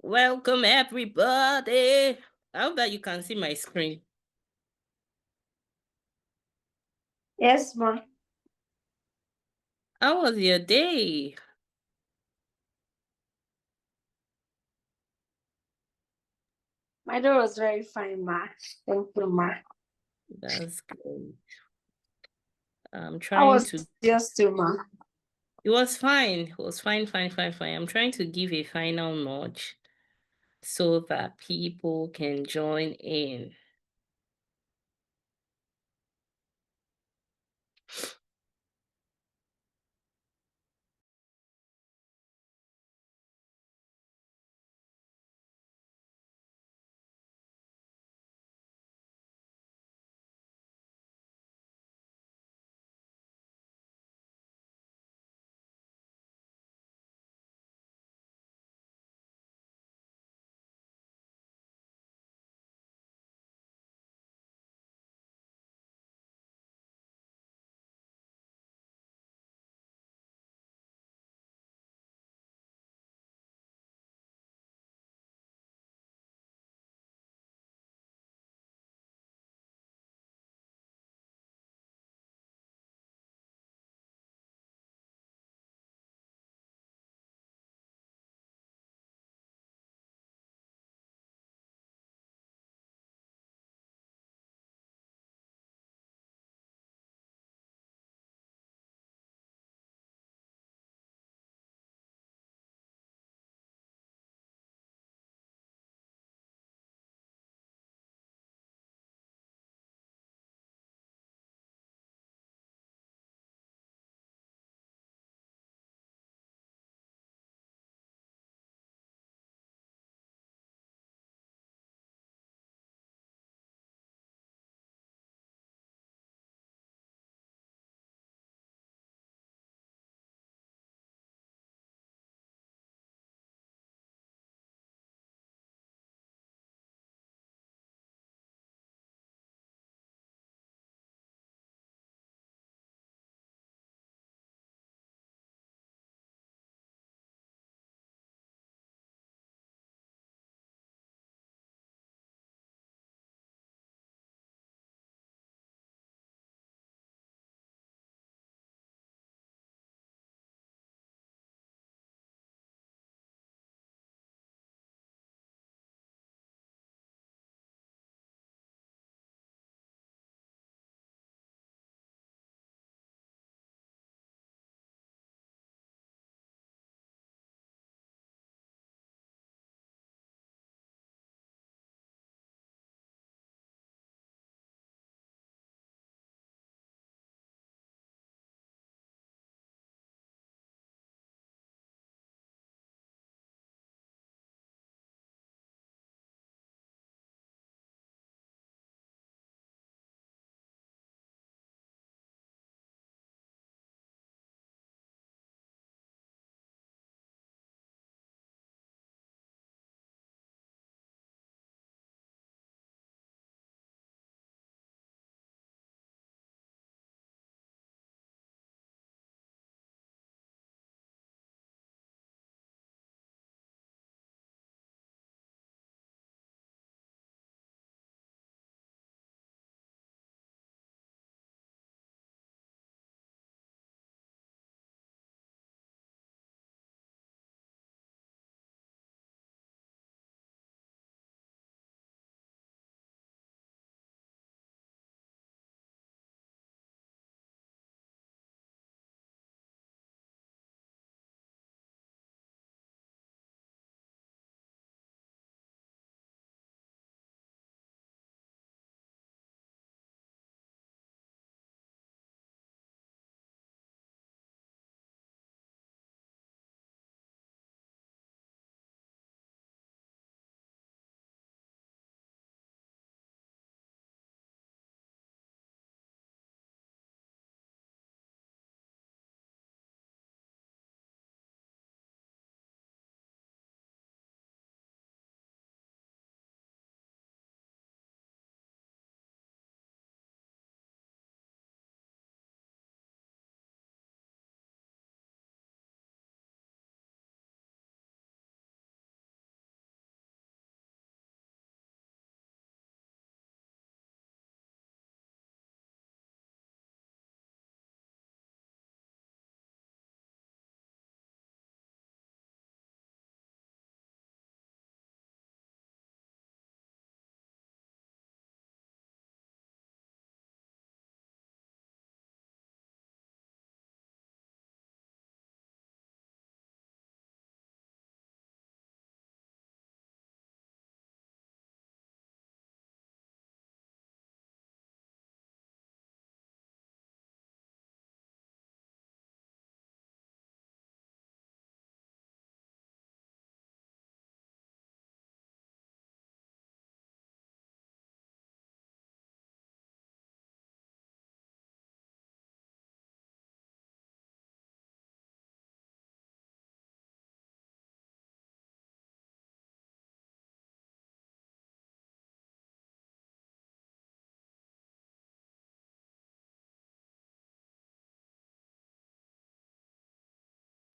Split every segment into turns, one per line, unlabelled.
Welcome, everybody. I hope that you can see my screen.
Yes, ma.
How was your day?
My day was very fine, ma. Thank you, ma.
That's good. I'm
How
trying
was
to.
yours too, ma?
It was fine. It was fine, fine, fine, fine. I'm trying to give a final nudge so that people can join in.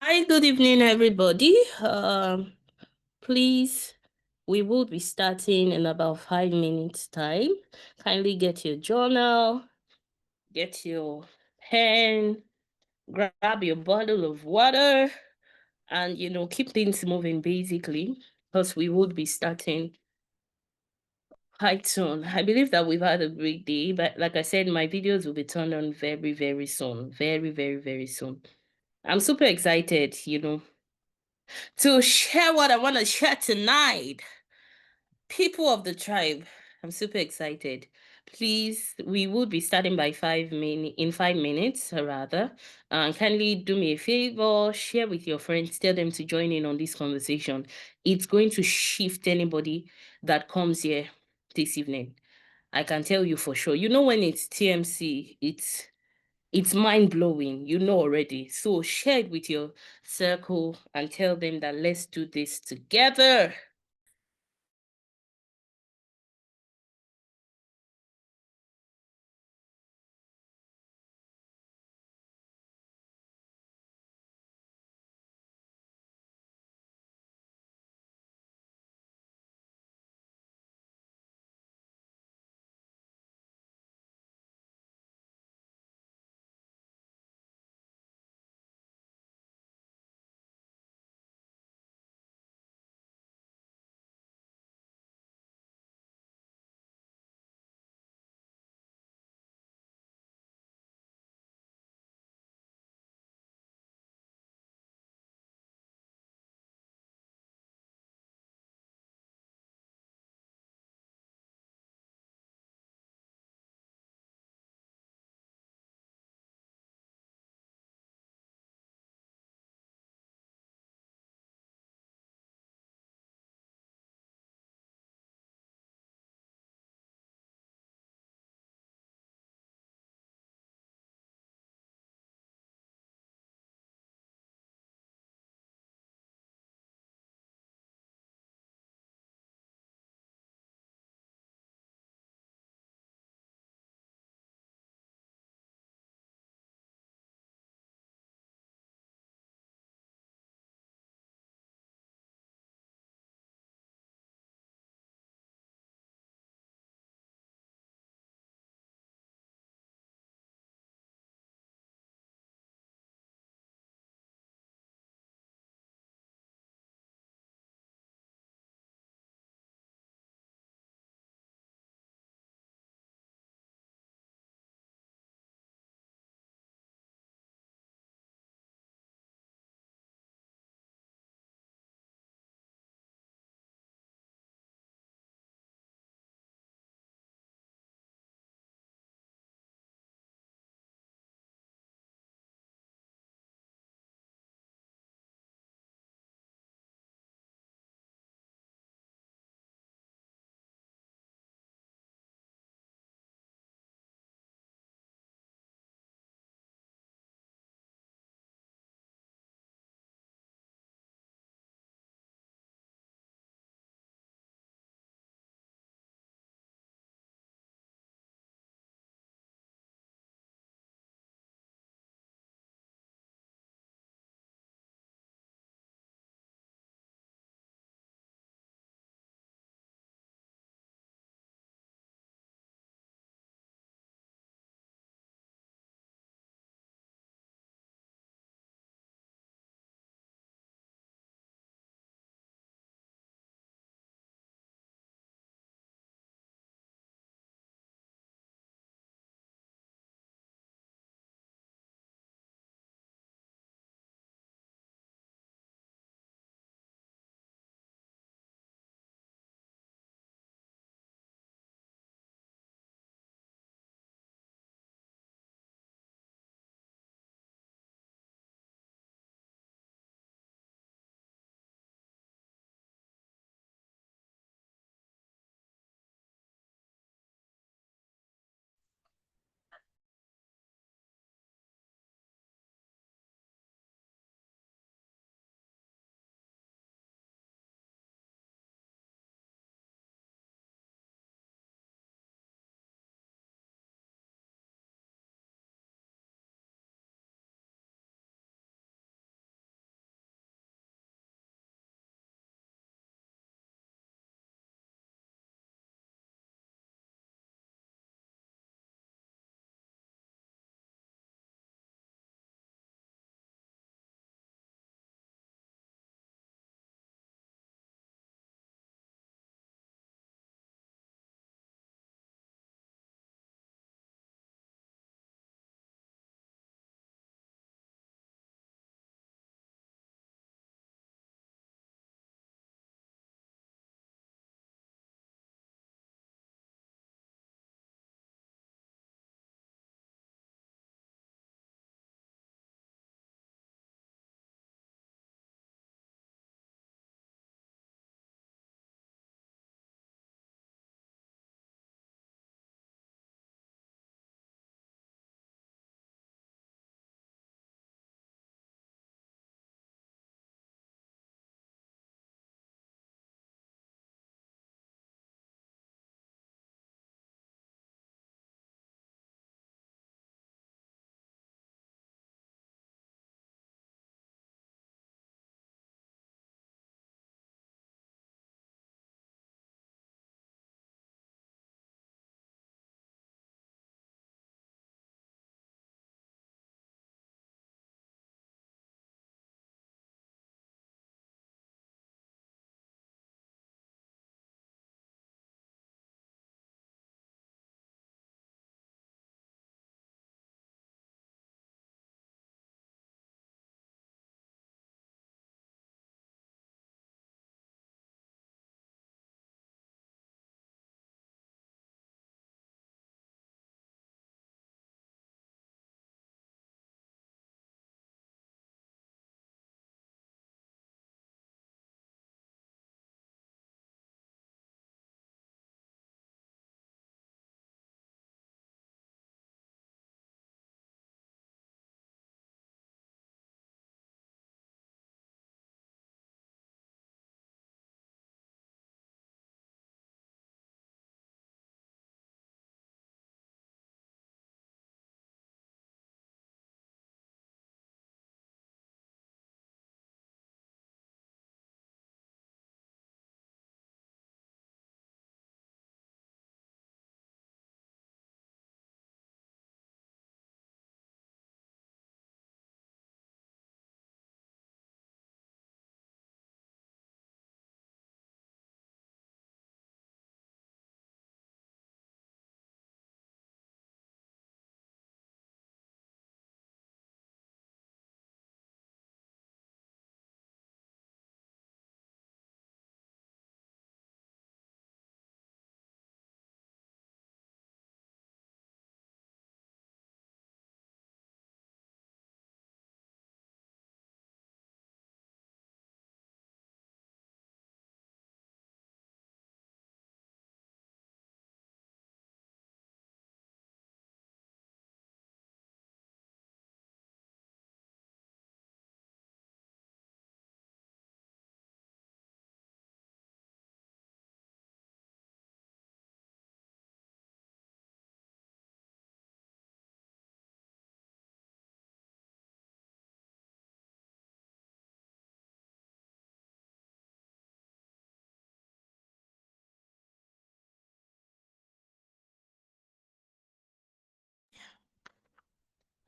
Hi, good evening, everybody. Please, we will be starting in about 5 minutes time. Kindly get your journal, get your pen, grab your bottle of water, and keep things moving basically, because we would be starting quite soon. I believe that we've had a great day, but like I said, my videos will be turned on very, very soon. Very, very, very soon. I'm super excited, to share what I want to share tonight. People of the tribe, I'm super excited. Please, we will be starting by 5 minutes in 5 minutes, rather. Kindly do me a favor, share with your friends, tell them to join in on this conversation. It's going to shift anybody that comes here this evening. I can tell you for sure. When it's TMC, it's mind blowing, already. So share it with your circle and tell them that let's do this together.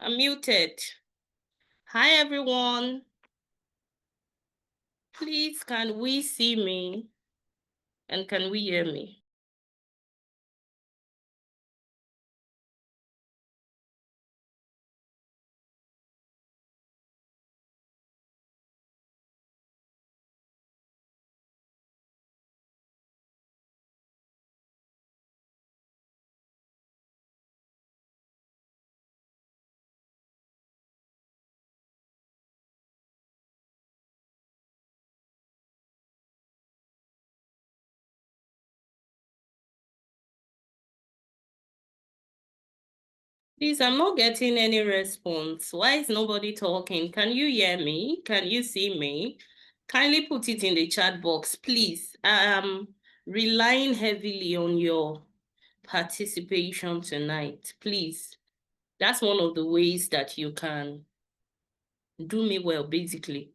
I'm muted. Hi, everyone. Please, can we see me? And can we hear me? Please, I'm not getting any response. Why is nobody talking? Can you hear me? Can you see me? Kindly put it in the chat box, please. I'm relying heavily on your participation tonight. Please. That's one of the ways that you can do me well, basically.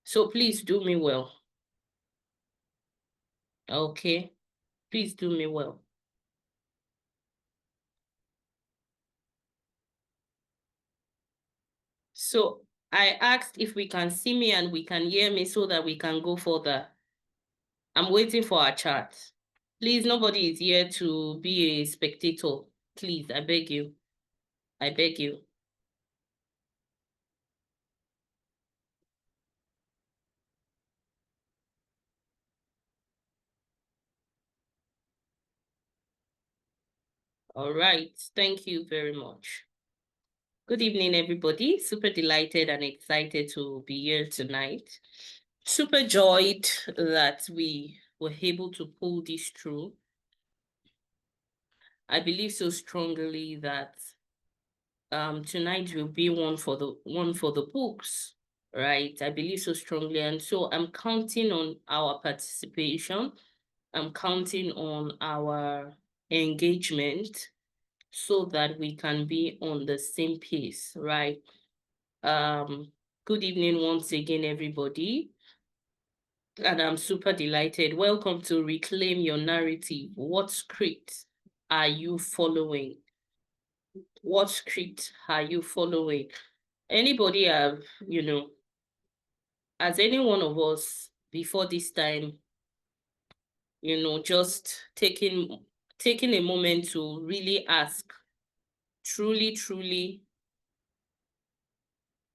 So please do me well. Okay? Please do me well. So I asked if we can see me and we can hear me so that we can go further. I'm waiting for our chat. Please, nobody is here to be a spectator. Please, I beg you. I beg you. All right. Thank you very much. Good evening, everybody. Super delighted and excited to be here tonight. Super joyed that we were able to pull this through. I believe so strongly that tonight will be one for the books, right? I believe so strongly, and so I'm counting on our participation. I'm counting on our engagement so that we can be on the same pace, right? Good evening once again, everybody. And I'm super delighted. Welcome to Reclaim Your Narrative. What script are you following? What script are you following? Anybody have, has any one of us before this time, just taking a moment to really ask, truly,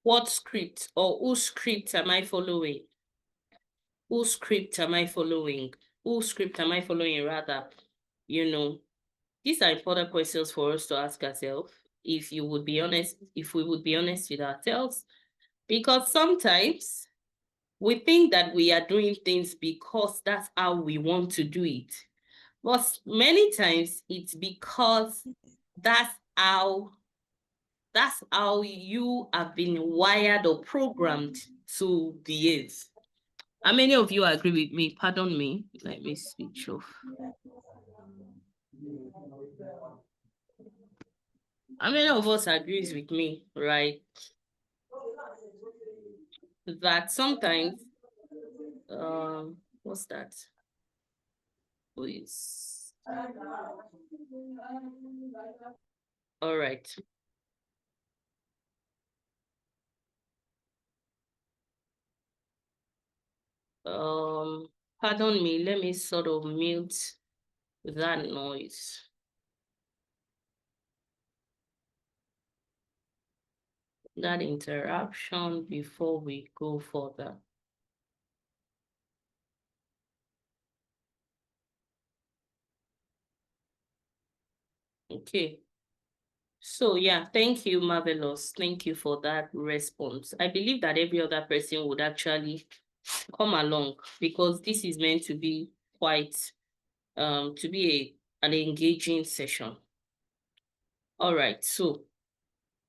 what script or whose script am I following? Whose script am I following? Whose script am I following, rather? These are important questions for us to ask ourselves, if we would be honest with ourselves, because sometimes we think that we are doing things because that's how we want to do it. But many times it's because that's how you have been wired or programmed to behave. How many of you agree with me? Pardon me. Let me switch off. How many of us agrees with me, right? That sometimes, what's that? Please. All right. Pardon me, let me sort of mute that noise. That interruption before we go further. Okay. So yeah, thank you, Marvelous. Thank you for that response. I believe that every other person would actually come along, because this is meant to be quite to be an engaging session. All right, so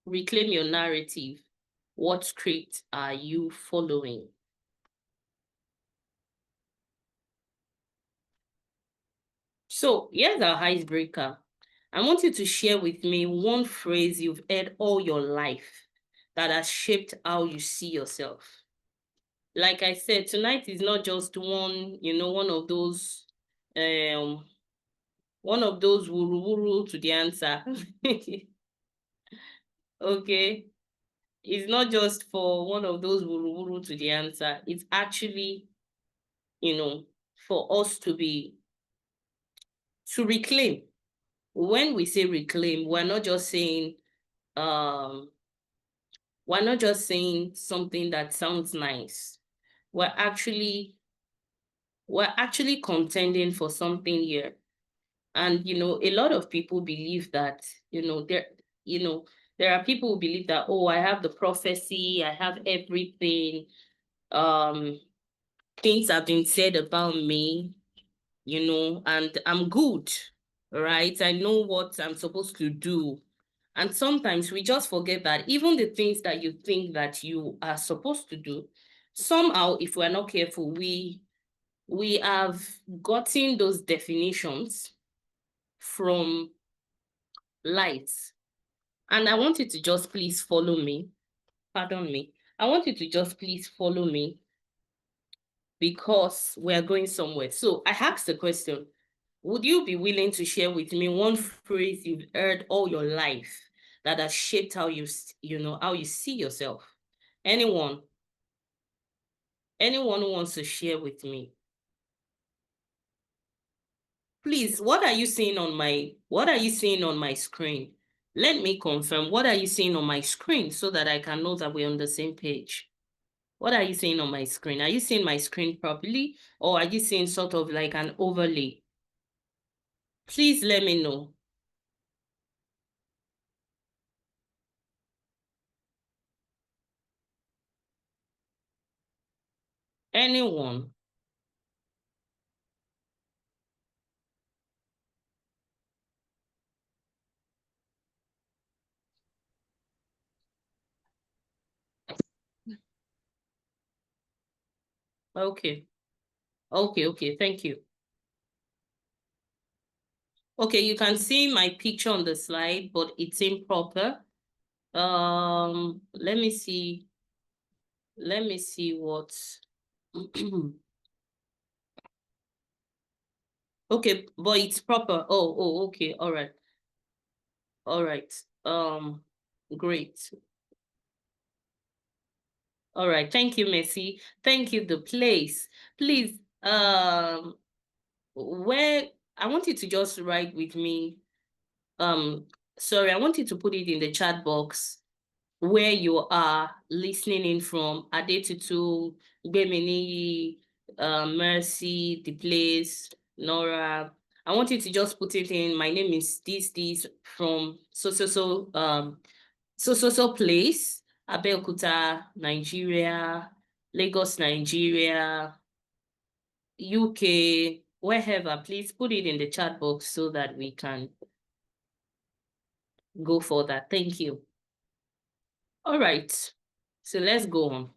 reclaim your narrative. What script are you following? So here's our icebreaker. I want you to share with me one phrase you've heard all your life that has shaped how you see yourself. Like I said, tonight is not just one, one of those wuru wuru to the answer. Okay. It's not just for one of those wuru wuru to the answer. It's actually, for us to reclaim. When we say reclaim, um, we're not just saying something that sounds nice. We're actually, we're actually contending for something here. And, a lot of people believe that, you know, there are people who believe that, oh, I have the prophecy, I have everything. Um, Things have been said about me, and I'm good, right? I know what I'm supposed to do. And sometimes we just forget that even the things that you think that you are supposed to do, somehow, if we're not careful, we have gotten those definitions from lights. And I want you to just please follow me. Pardon me. I want you to just please follow me because we're going somewhere. So I asked the question, would you be willing to share with me one phrase you've heard all your life that has shaped how how you see yourself? Anyone? Anyone who wants to share with me? Please, what are you seeing on my screen? Let me confirm. What are you seeing on my screen so that I can know that we're on the same page? What are you seeing on my screen? Are you seeing my screen properly, or are you seeing sort of like an overlay? Please let me know. Anyone? Okay. Okay. Thank you. Okay, you can see my picture on the slide, but it's improper. Let me see. Let me see what. Okay, but it's proper. Okay. All right. All right. Great. All right. Thank you, Messi. Thank you, the place. Please, where I want you to just write with me. Um, sorry, I want you to put it in the chat box where you are listening in from. Adetutu, Gbemini, Mercy, the place, Nora. I want you to just put it in. My name is this from so place, Abeokuta, Nigeria, Lagos, Nigeria, UK, wherever. Please put it in the chat box so that we can go for that. Thank you. All right. So let's go on.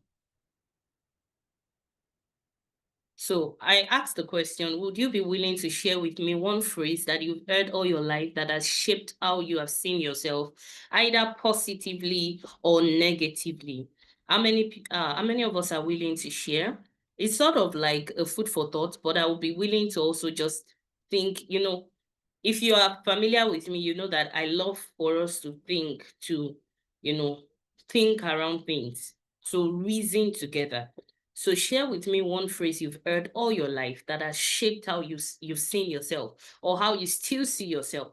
So I asked the question, would you be willing to share with me one phrase that you've heard all your life that has shaped how you have seen yourself, either positively or negatively? How many of us are willing to share? It's sort of like a food for thought, but I will be willing to also just think, if you are familiar with me, you know that I love for us to you know, think around things, to reason together. So share with me one phrase you've heard all your life that has shaped how you've seen yourself or how you still see yourself.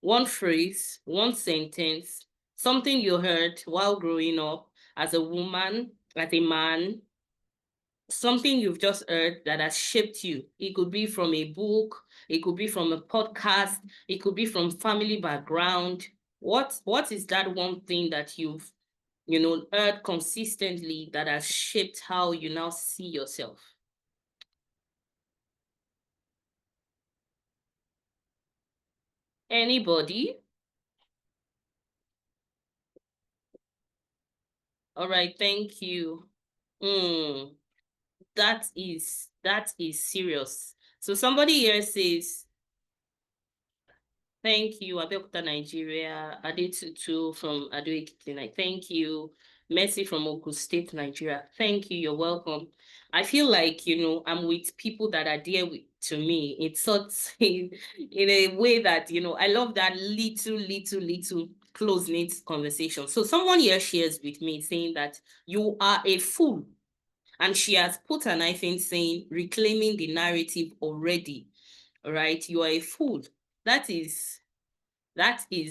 One phrase, one sentence, something you heard while growing up as a woman, as a man, something you've just heard that has shaped you. It could be from a book, it could be from a podcast, it could be from family background. What is that one thing that you've heard consistently that has shaped how you now see yourself? Anybody? All right, thank you. Mm, that is serious. So somebody here says, thank you, Abeokuta, Nigeria. Adetutu from Ado-Ekiti. Thank you. Mercy from Ogun State, Nigeria. Thank you. You're welcome. I feel like, I'm with people that are dear to me. It's sort in a way that, I love that little. close-knit conversation. So someone here shares with me saying that you are a fool. And she has put a knife in saying, reclaiming the narrative already. All right, you are a fool. That is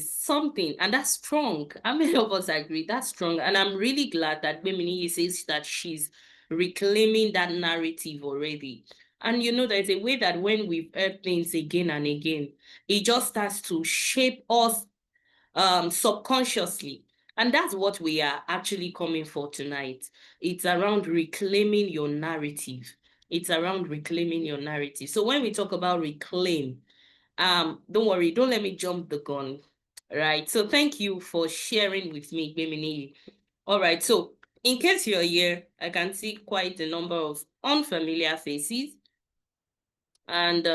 something, and that's strong. How many of us agree? That's strong. And I'm really glad that Bemini says that she's reclaiming that narrative already. And there's a way that when we've heard things again and again, it just starts to shape us subconsciously. And that's what we are actually coming for tonight. It's around reclaiming your narrative. It's around reclaiming your narrative. So when we talk about reclaim, don't worry, don't let me jump the gun. Right. So thank you for sharing with me, Bemini. All right. So in case you're here, I can see quite a number of unfamiliar faces. And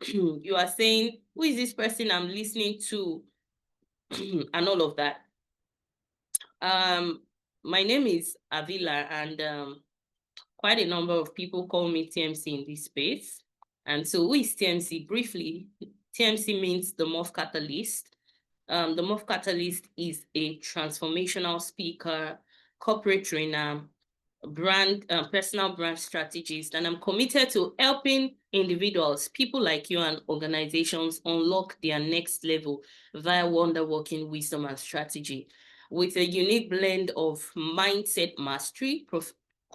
you are saying, who is this person I'm listening to? And all of that. My name is Avila, and quite a number of people call me TMC in this space. And so who is TMC? Briefly, TMC means the Morph Catalyst. The Morph Catalyst is a transformational speaker, corporate trainer, personal brand strategist, and I'm committed to helping individuals, people like you, and organizations unlock their next level via wonder working wisdom and strategy with a unique blend of mindset mastery,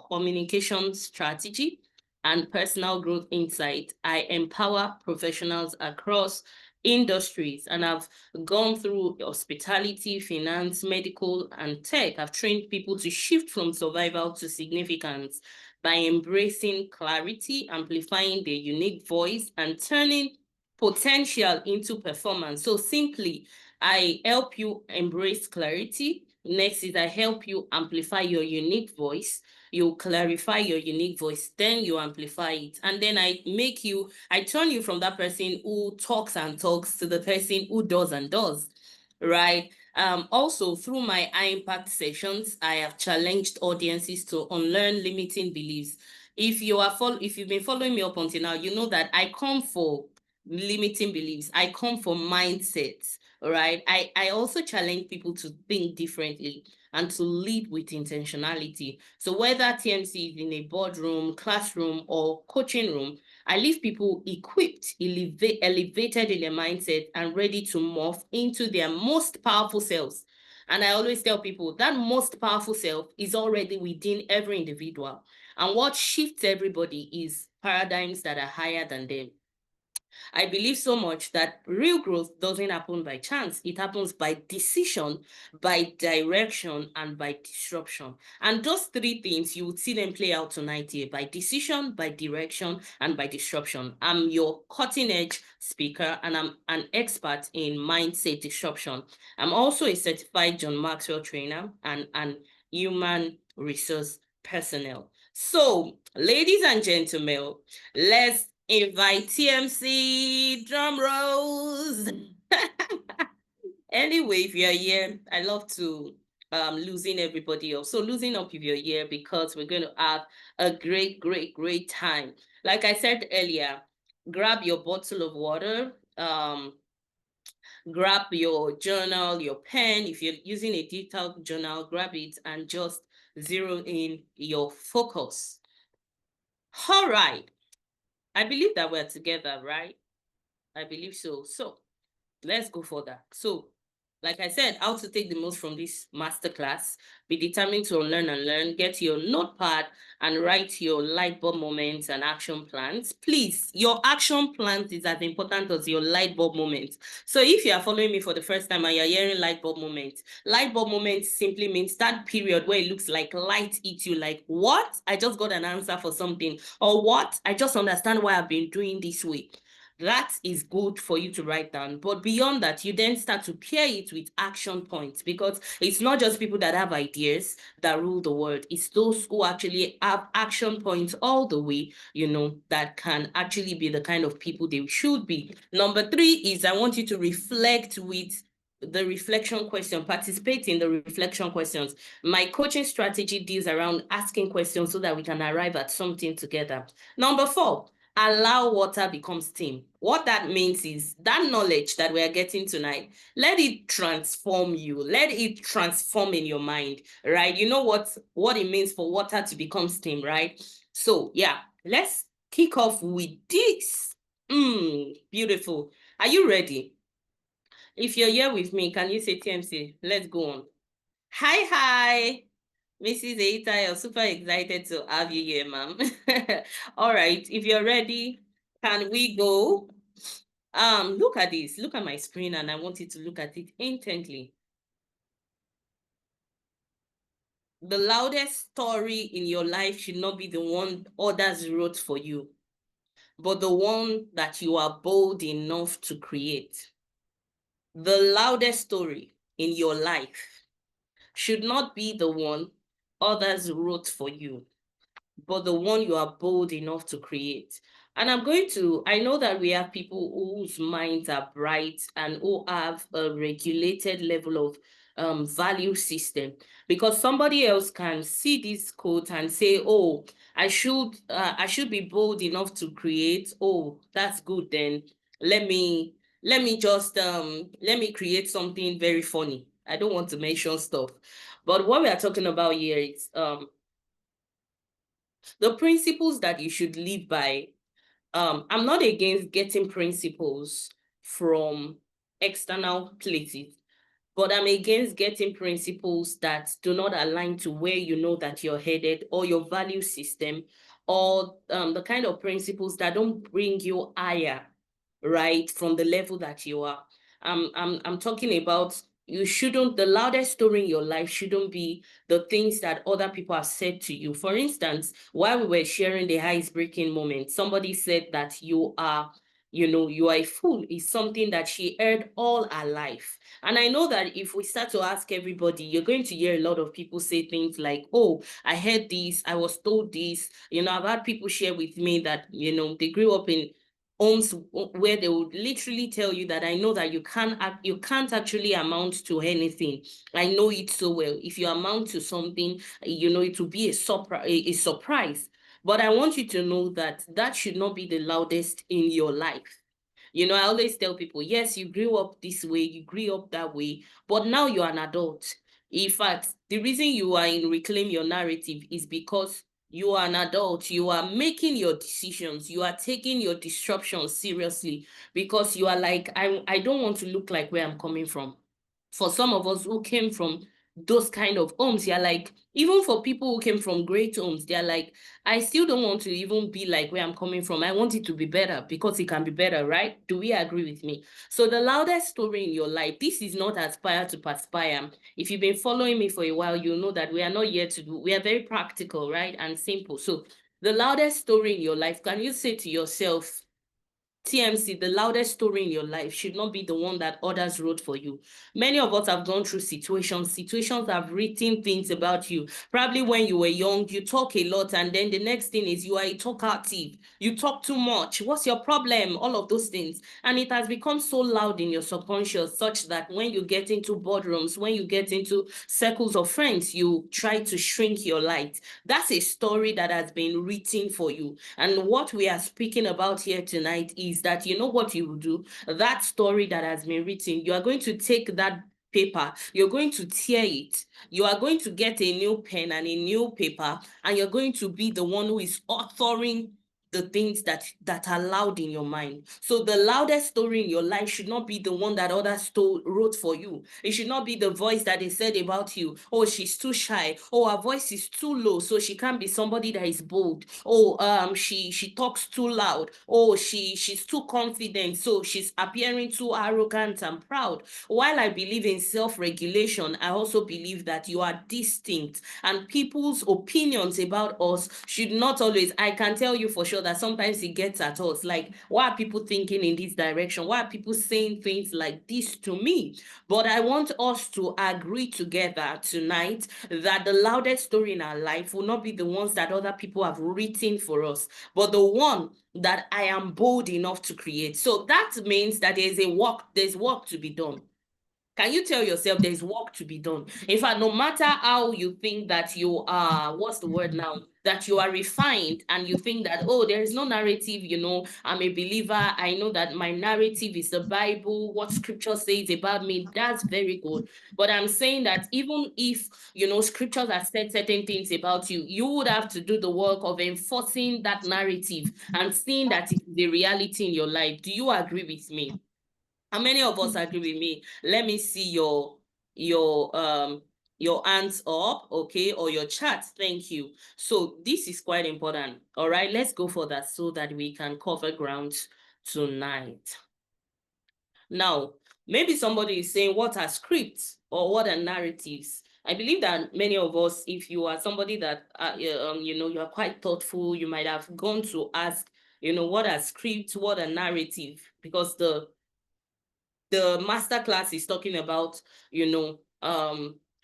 communication strategy, and personal growth insight. I empower professionals across industries, and I've gone through hospitality, finance, medical, and tech. I've trained people to shift from survival to significance by embracing clarity, amplifying their unique voice, and turning potential into performance. So simply, I help you embrace clarity. Next is I help you amplify your unique voice. You clarify your unique voice, then you amplify it. And then I turn you from that person who talks and talks to the person who does and does, right? Also, through my high impact sessions, I have challenged audiences to unlearn limiting beliefs. If you've been following me up until now, you know that I come for limiting beliefs. I come for mindsets, all right? I also challenge people to think differently and to lead with intentionality. So whether TMC is in a boardroom, classroom, or coaching room, I leave people equipped, elevated in their mindset, and ready to morph into their most powerful selves. And I always tell people that most powerful self is already within every individual. And what shifts everybody is paradigms that are higher than them. I believe so much that real growth doesn't happen by chance. It happens by decision, by direction, and by disruption. And those three things, you would see them play out tonight here: by decision, by direction, and by disruption. I'm your cutting edge speaker, and I'm an expert in mindset disruption. I'm also a certified John Maxwell trainer and an human resource personnel. So, ladies and gentlemen, let's invite TMC, drum rolls. Anyway, if you're here, I love to loosen everybody up. So loosen up if you're here, because we're going to have a great, great, great time. Like I said earlier, grab your bottle of water, grab your journal, your pen. If you're using a digital journal, grab it and just zero in your focus. All right. I believe that we're together, right? I believe so. So let's go further. So, like I said, how to take the most from this masterclass. Be determined to learn and learn. Get your notepad and write your light bulb moments and action plans. Please, your action plans is as important as your light bulb moments. So if you are following me for the first time and you're hearing light bulb moments simply means that period where it looks like light hits you, like, what? I just got an answer for something. Or what? I just understand why I've been doing this way. That is good for you to write down. But beyond that, you then start to pair it with action points, because it's not just people that have ideas that rule the world. It's those who actually have action points all the way, that can actually be the kind of people they should be. Number 3 is I want you to reflect with the reflection question, participate in the reflection questions. My coaching strategy deals around asking questions so that we can arrive at something together. Number 4, allow water become steam. What that means is that knowledge that we are getting tonight, let it transform you. Let it transform in your mind, right? You know what it means for water to become steam, right? So yeah, let's kick off with this. Beautiful. Are you ready? If you're here with me, can you say TMC? Let's go on. Hi. Mrs. Eita, you're super excited to have you here, ma'am. All right, if you're ready, can we go? Look at this. Look at my screen, and I want you to look at it intently. The loudest story in your life should not be the one others wrote for you, but the one that you are bold enough to create. The loudest story in your life should not be the one others wrote for you, but the one you are bold enough to create. And I know that we have people whose minds are bright and who have a regulated level of value system, because somebody else can see this quote and say, oh, I should be bold enough to create. Oh, that's good. Then let me let me create something very funny. I don't want to mention stuff, but what we are talking about here is the principles that you should live by. I'm not against getting principles from external places, but I'm against getting principles that do not align to where you know that you're headed, or your value system, or the kind of principles that don't bring you higher, right, from the level that you are. I'm talking about, you shouldn't, the loudest story in your life shouldn't be the things that other people have said to you. For instance, while we were sharing the ice breaking moment, somebody said that you are a fool. Is something that she heard all her life. And I know that if we start to ask everybody, you're going to hear a lot of people say things like, oh, I heard this, I was told this. I've had people share with me that, they grew up in homes where they would literally tell you that, I know that you can't actually amount to anything. I know it so well. If you amount to something, it will be a surprise. But I want you to know that that should not be the loudest in your life. I always tell people, yes, you grew up this way, you grew up that way, but now you're an adult. In fact, the reason you are in Reclaim Your Narrative is because you are an adult. You are making your decisions. You are taking your disruptions seriously, because you are like, I don't want to look like where I'm coming from. For some of us who came from those kind of homes, you're like, even for people who came from great homes, they're like, I still don't want to even be like where I'm coming from. I want it to be better, because it can be better, right? Do we agree with me? So the loudest story in your life, this is not aspire to perspire. If you've been following me for a while, you know that we are not here to do, we are very practical, right? And simple. So the loudest story in your life, can you say to yourself, TMC, the loudest story in your life should not be the one that others wrote for you. Many of us have gone through situations have written things about you. Probably when you were young, you talk a lot, and then the next thing is you are a talkative. You talk too much. What's your problem? All of those things. And it has become so loud in your subconscious, such that when you get into boardrooms, when you get into circles of friends, you try to shrink your light. That's a story that has been written for you. And what we are speaking about here tonight is that, you know what you will do? That story that has been written, you are going to take that paper, you're going to tear it, you are going to get a new pen and a new paper, and you're going to be the one who is authoring the things that are loud in your mind. So the loudest story in your life should not be the one that others wrote for you. It should not be the voice that they said about you. Oh, she's too shy. Oh, her voice is too low, so she can't be somebody that is bold. Oh, she talks too loud. Oh, she's too confident, so she's appearing too arrogant and proud. While I believe in self-regulation, I also believe that you are distinct, and people's opinions about us should not always, I can tell you for sure that sometimes it gets at us. Like, why are people thinking in this direction? Why are people saying things like this to me? But I want us to agree together tonight that the loudest story in our life will not be the ones that other people have written for us, but the one that I am bold enough to create. So that means that there's work to be done. Can you tell yourself there's work to be done? In fact, no matter how you think that you are, what's the word now? that you are refined and you think that, oh, there is no narrative, I'm a believer. I know that my narrative is the Bible, what scripture says about me. That's very good. But I'm saying that even if, scriptures have said certain things about you, you would have to do the work of enforcing that narrative and seeing that it is a reality in your life. Do you agree with me? How many of us agree with me? Let me see your hands up, okay, or your chat. Thank you. So this is quite important. All right, let's go for that so that we can cover ground tonight. Now, maybe somebody is saying, what are scripts or what are narratives? I believe that many of us, if you are somebody that you are quite thoughtful, you might have gone to ask, what are scripts, what are narrative, because the masterclass is talking about,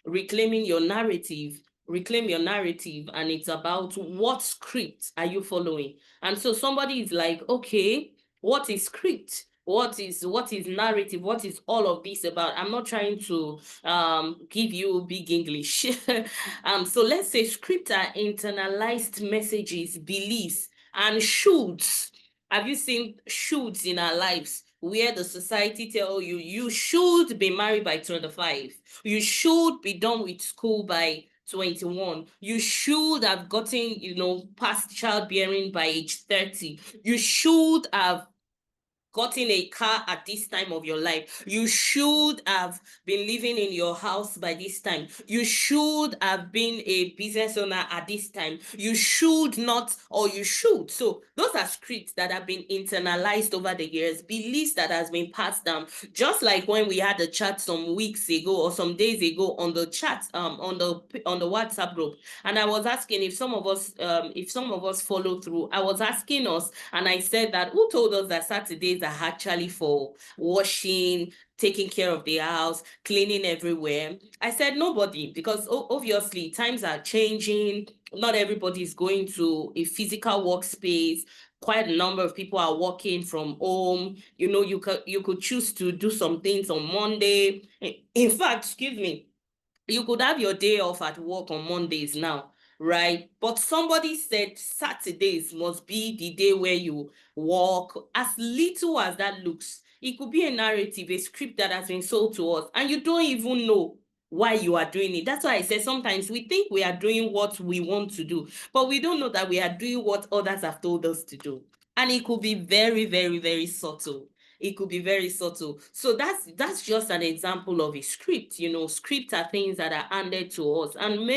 reclaiming your narrative, reclaim your narrative, and it's about what script are you following. And so somebody is like, okay, what is script? What is narrative? What is all of this about? I'm not trying to give you big English. So let's say script are internalized messages, beliefs, and shoulds. Have you seen shoulds in our lives where the society tell you you should be married by 25, you should be done with school by 21, you should have gotten, past childbearing by age 30, you should have gotten a car at this time of your life. You should have been living in your house by this time. You should have been a business owner at this time. You should not, or you should. So those are scripts that have been internalized over the years, beliefs that has been passed down. Just like when we had a chat some weeks ago or some days ago on the chat, on the WhatsApp group, and I was asking if some of us follow through. I was asking us, and I said that who told us that Saturdays are actually for washing, taking care of the house, cleaning everywhere? I said nobody, because obviously times are changing. Not everybody is going to a physical workspace. Quite a number of people are working from home. You could choose to do some things on Monday. In fact, excuse me, you could have your day off at work on Mondays now, right? But somebody said Saturdays must be the day where you work. As little as that looks, it could be a narrative, a script that has been sold to us, and you don't even know why you are doing it. That's why I said sometimes we think we are doing what we want to do, but we don't know that we are doing what others have told us to do. And it could be very, very, very subtle. It could be very subtle. So that's just an example of a script. Scripts are things that are handed to us. And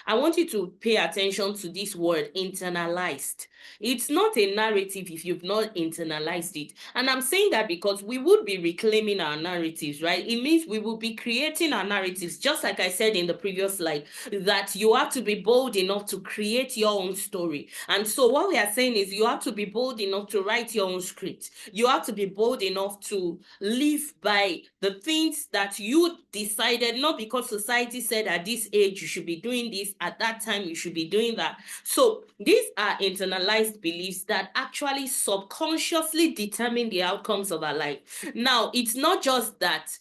I want you to pay attention to this word, internalized. It's not a narrative if you've not internalized it. And I'm saying that because we would be reclaiming our narratives, right? It means we will be creating our narratives, just like I said in the previous slide, that you have to be bold enough to create your own story. And so what we are saying is you have to be bold enough to write your own script. You have to be bold enough to live by the things that you decided, not because society said at this age you should be doing this, at that time you should be doing that. So these are internalized beliefs that actually subconsciously determine the outcomes of our life. Now, it's not just that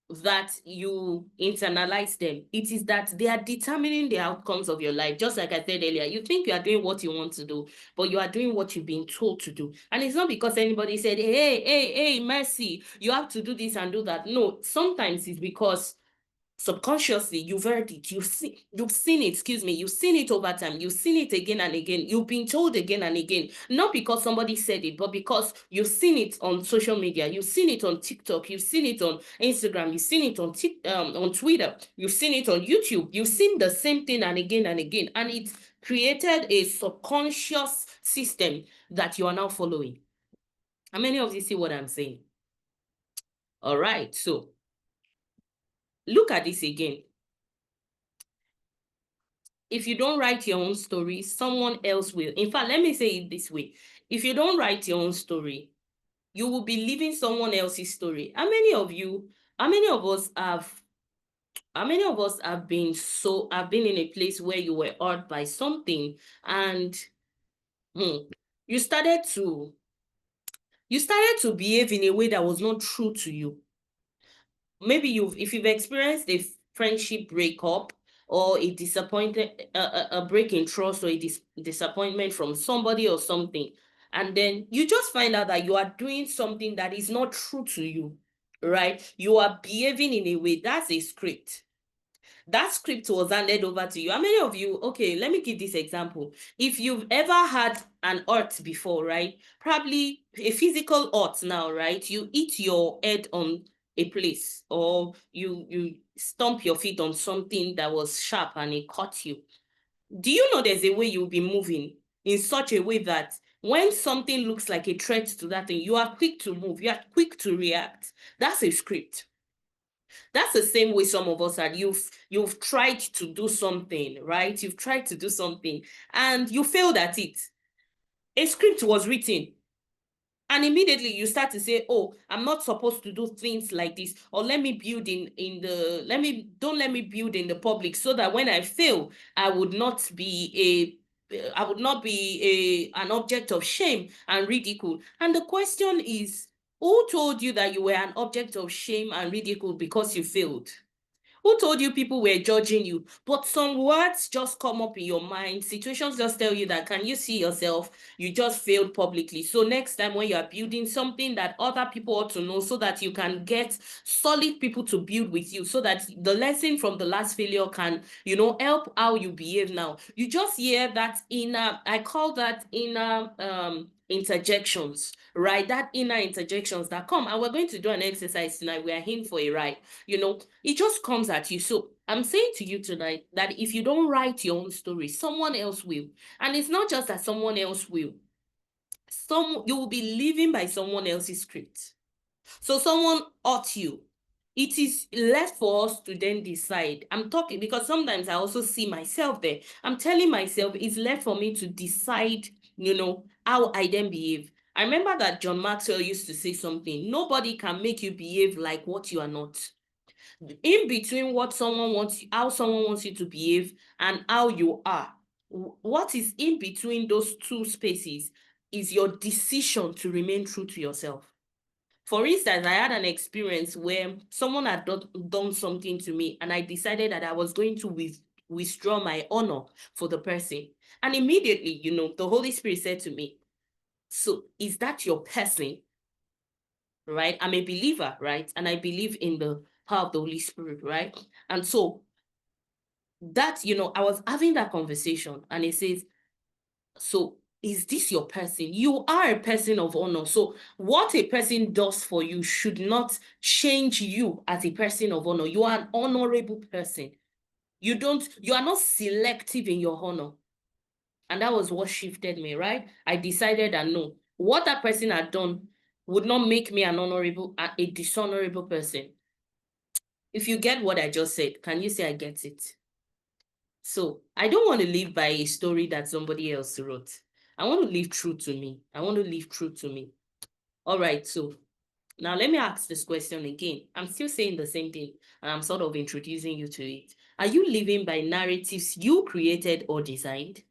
that you internalize them. It is that they are determining the outcomes of your life. Just like I said earlier, you think you are doing what you want to do, but you are doing what you've been told to do. And it's not because anybody said, hey, Mercy, you have to do this and do that. No, sometimes it's because subconsciously you've heard it, you've seen it, you've seen it over time, you've seen it again and again, you've been told again and again, not because somebody said it, but because you've seen it on social media, you've seen it on TikTok, you've seen it on Instagram, you've seen it on Twitter, you've seen it on YouTube, you've seen the same thing and again, and it's created a subconscious system that you are now following. How many of you see what I'm saying? All right, so look at this again. If you don't write your own story, someone else will. In fact, let me say it this way. If you don't write your own story, you will be living someone else's story. How many of us have been in a place where you were hurt by something, and you started to behave in a way that was not true to you. Maybe if you've experienced a friendship breakup, or a disappointed, a break in trust, or a disappointment from somebody or something, and then you just find out that you are doing something that is not true to you, right? You are behaving in a way that's a script. That script was handed over to you. How many of you, okay, let me give this example. If you've ever had an hurt before, right? Probably a physical hurt now, right? You hit your head on a place, or you stomp your feet on something that was sharp and it caught you. Do you know there's a way you'll be moving in such a way that when something looks like a threat to that thing, you are quick to move, you are quick to react? That's a script. That's the same way some of us are. You've tried to do something, right? You've tried to do something and you failed at it. A script was written. And immediately you start to say, oh, I'm not supposed to do things like this, or let me build in the let me build in the public, so that when I fail, I would not be an object of shame and ridicule. And the question is, who told you that you were an object of shame and ridicule because you failed? Who told you people were judging you? But some words just come up in your mind. Situations just tell you that, can you see yourself? You just failed publicly. So next time when you are building something, that other people ought to know, so that you can get solid people to build with you, so that the lesson from the last failure can, help how you behave now. You just hear that inner, I call that inner interjections, right? That inner interjections that come. And we're going to do an exercise tonight. We are in for a ride. It just comes at you. So I'm saying to you tonight that if you don't write your own story, someone else will. And it's not just that someone else will. You will be living by someone else's script. So someone ought you. It is left for us to then decide. I'm talking because sometimes I also see myself there. I'm telling myself it's left for me to decide, how I then behave. I remember that John Maxwell used to say something: nobody can make you behave like what you are not. In between how someone wants you to behave and how you are, what is in between those two spaces is your decision to remain true to yourself. For instance, I had an experience where someone had done something to me, and I decided that I was going to withdraw my honor for the person. And immediately, the Holy Spirit said to me, so is that your person? Right? I'm a believer, right? And I believe in the power of the Holy Spirit, right? And so that, I was having that conversation, and it says, so is this your person? You are a person of honor. So what a person does for you should not change you as a person of honor. You are an honorable person. You are not selective in your honor. And that was what shifted me, right? I decided that no, what that person had done would not make me a dishonorable person. If you get what I just said, can you say I get it? So I don't want to live by a story that somebody else wrote. I want to live true to me. I want to live true to me. All right, so now let me ask this question again. I'm still saying the same thing, and I'm sort of introducing you to it. Are you living by narratives you created or designed?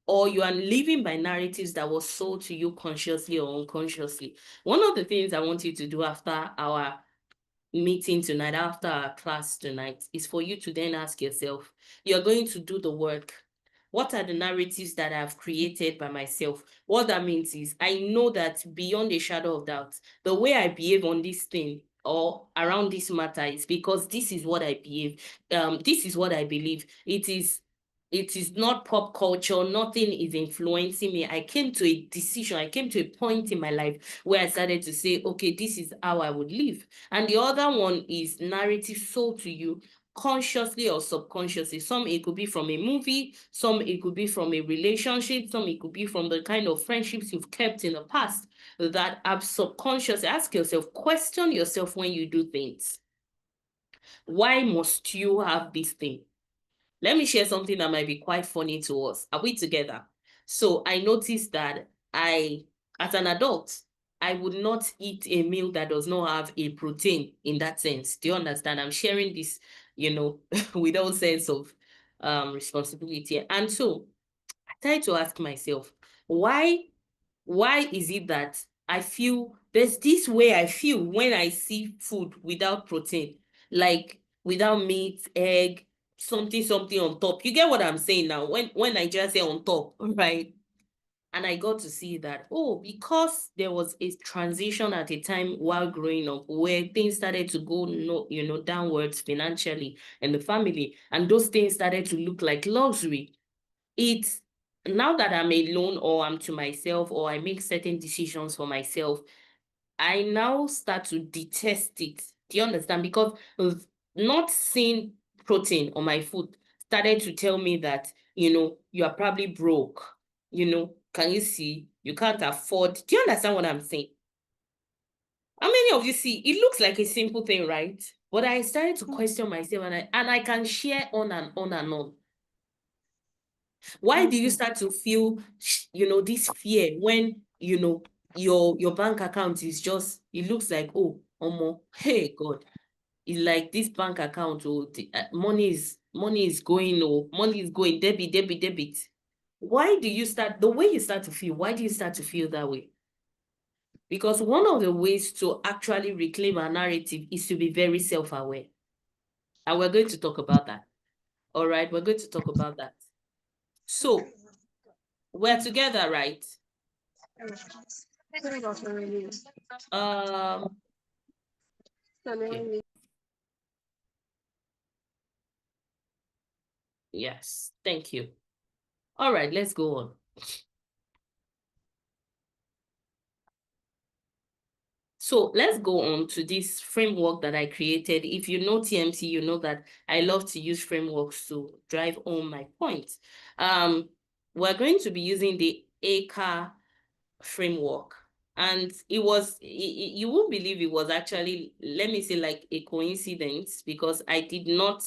Or you are living by narratives that was sold to you consciously or unconsciously? One of the things I want you to do after our meeting tonight, after our class tonight, is for you to then ask yourself, you're going to do the work. What are the narratives that I've created by myself? What that means is, I know that beyond a shadow of doubt, the way I behave on this thing or around this matter is because this is what I behave. This is what I believe. It is not pop culture. Nothing is influencing me. I came to a decision. I came to a point in my life where I started to say, okay, this is how I would live. And the other one is narrative sold to you consciously or subconsciously. Some it could be from a movie, some it could be from a relationship, some it could be from the kind of friendships you've kept in the past that are subconscious. Ask yourself, question yourself when you do things. Why must you have this thing? Let me share something that might be quite funny to us. Are we together? So I noticed that as an adult, I would not eat a meal that does not have a protein in that sense. Do you understand? I'm sharing this, with all sense of responsibility. And so I tried to ask myself, why is it that I feel there's this way I feel when I see food without protein, like without meat, egg, something something on top. You get what I'm saying now? When Nigeria say on top, right? And I got to see that, oh, because there was a transition at a time while growing up where things started to go, no, downwards financially in the family, and those things started to look like luxury. It's now that I'm alone or I'm to myself or I make certain decisions for myself, I now start to detest it. Do you understand? Because of not seeing protein on my food started to tell me that, you are probably broke. Can you see? You can't afford. Do you understand what I'm saying? How many of you see? It looks like a simple thing, right? But I started to question myself, and I can share on and on and on. Why do you start to feel, this fear when, your bank account is just, it looks like, oh, hey, God, it's like this bank account, oh, money is going, oh, money is going, debit, debit, debit. Why do you start, the way you start to feel, why do you start to feel that way? Because one of the ways to actually reclaim our narrative is to be very self-aware. And we're going to talk about that. All right, we're going to talk about that. So, we're together, right? Um, okay. Yes, thank you. All right, let's go on. So let's go on to this framework that I created. If you know TMC, you know that I love to use frameworks to drive home my points. We're going to be using the ACRE framework. And you won't believe it was actually, let me say, like a coincidence, because I did not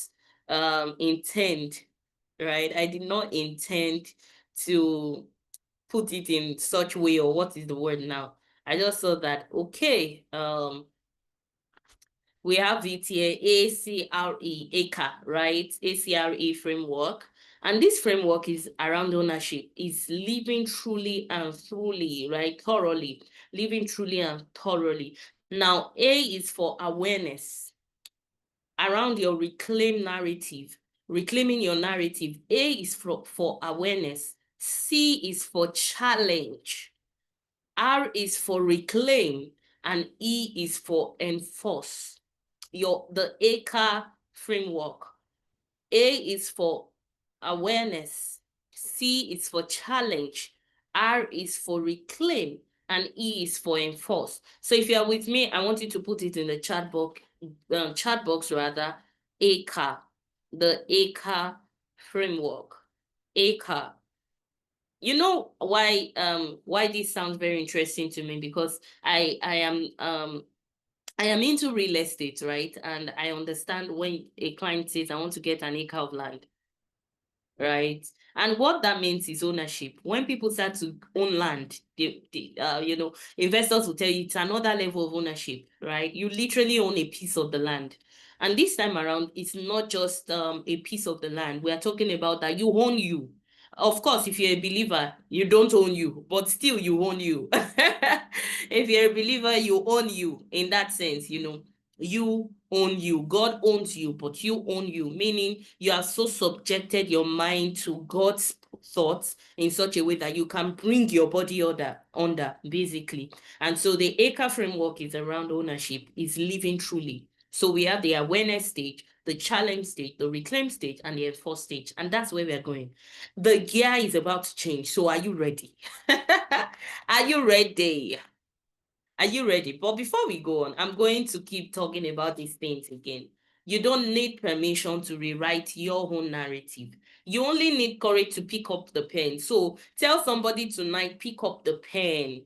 intend, right? I did not intend to put it in such way, or what is the word now? I just saw that, okay, we have it here, ACRE, ACRE, right? ACRE framework. And this framework is around ownership, is living truly and thoroughly, right? Thoroughly, living truly and thoroughly. Now, A is for awareness around your reclaim narrative, reclaiming your narrative. A is for awareness. C is for challenge. R is for reclaim, and E is for enforce. The ACRE framework. A is for awareness, C is for challenge, R is for reclaim, and E is for enforce. So if you are with me, I want you to put it in the chat box rather, ACRE, the ACRE framework, ACRE. You know why this sounds very interesting to me? Because I am into real estate, right? And I understand when a client says, I want to get an acre of land, right? And what that means is ownership. When people start to own land, investors will tell you it's another level of ownership, right? You literally own a piece of the land. And this time around, it's not just a piece of the land. We are talking about that you own you. Of course, if you're a believer, you don't own you, but still you own you. If you're a believer, you own you in that sense, you own you. God owns you, but you own you, meaning you have so subjected your mind to God's thoughts in such a way that you can bring your body under basically. And so the ACRE framework is around ownership, is living truly. So we have the awareness stage, the challenge stage, the reclaim stage, and the enforce stage. And that's where we're going. The gear is about to change. So are you ready? Are you ready? Are you ready? But before we go on, I'm going to keep talking about these things again. You don't need permission to rewrite your own narrative. You only need courage to pick up the pen. So tell somebody tonight, pick up the pen.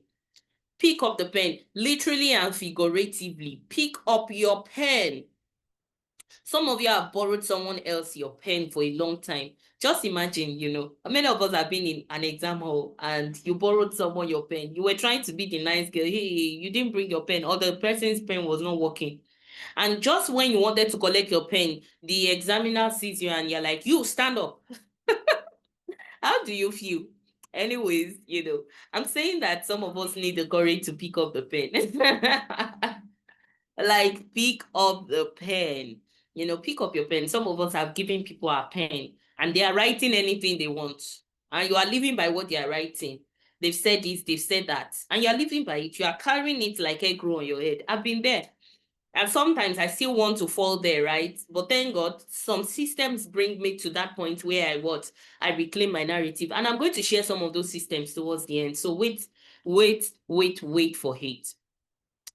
Pick up the pen, literally and figuratively. Pick up your pen. Some of you have borrowed someone else your pen for a long time. Just imagine, many of us have been in an exam hall and you borrowed someone your pen. You were trying to be the nice girl. Hey, you didn't bring your pen, or the person's pen was not working. And just when you wanted to collect your pen, the examiner sees you and you're like, you stand up. How do you feel? Anyways, I'm saying that some of us need the courage to pick up the pen. Like, pick up the pen. Pick up your pen. Some of us have given people our pen and they are writing anything they want. And you are living by what they are writing. They've said this, they've said that. And you are living by it. You are carrying it like ACRE on your head. I've been there. And sometimes I still want to fall there, right? But thank God, some systems bring me to that point where I reclaim my narrative. And I'm going to share some of those systems towards the end. So wait for it.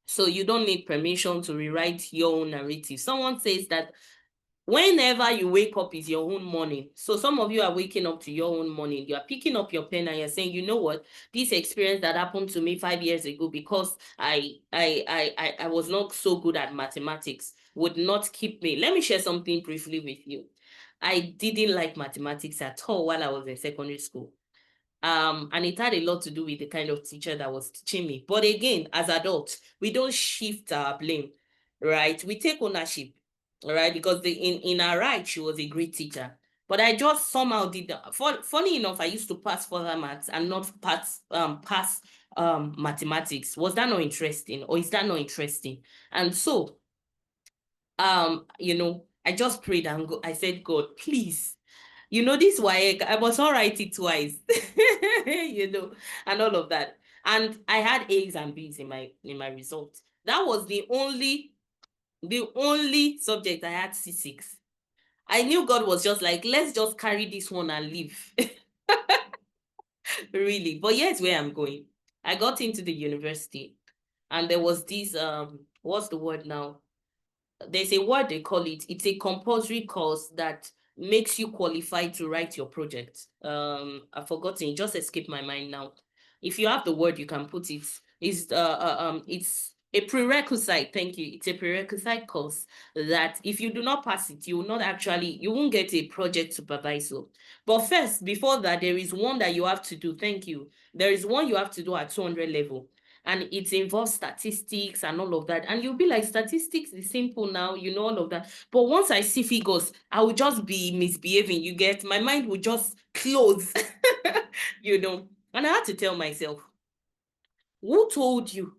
So you don't need permission to rewrite your own narrative. Someone says that whenever you wake up is your own morning. So some of you are waking up to your own morning. You are picking up your pen and you're saying, you know what, this experience that happened to me 5 years ago because I was not so good at mathematics would not keep me. Let me share something briefly with you. I didn't like mathematics at all while I was in secondary school. And it had a lot to do with the kind of teacher that was teaching me. But again, as adults, we don't shift our blame, right? We take ownership, right? Because in our right, she was a great teacher. But I just somehow did that. Funny enough, I used to pass further maths and not pass mathematics. Was that not interesting? Or is that not interesting? And so I just prayed and I said, God, please, this WAEC, I must not write it twice, and all of that. And I had A's and B's in my results. That was the only subject I had C6. I knew God was just like, let's just carry this one and leave. Really. But here's where I'm going. I got into the university and there was this, what's the word now? There's a word they call it. It's a compulsory course that makes you qualified to write your project. I've forgotten. It just escaped my mind now. If you have the word, you can put it. It's a prerequisite. Thank you. It's a prerequisite course that if you do not pass it, you won't get a project supervisor. But first, before that, there is one that you have to do. Thank you. There is one you have to do at 200 level. And it involves statistics and all of that. And you'll be like, statistics is simple now, all of that. But once I see figures, I will just be misbehaving. You get, my mind will just close, And I had to tell myself, who told you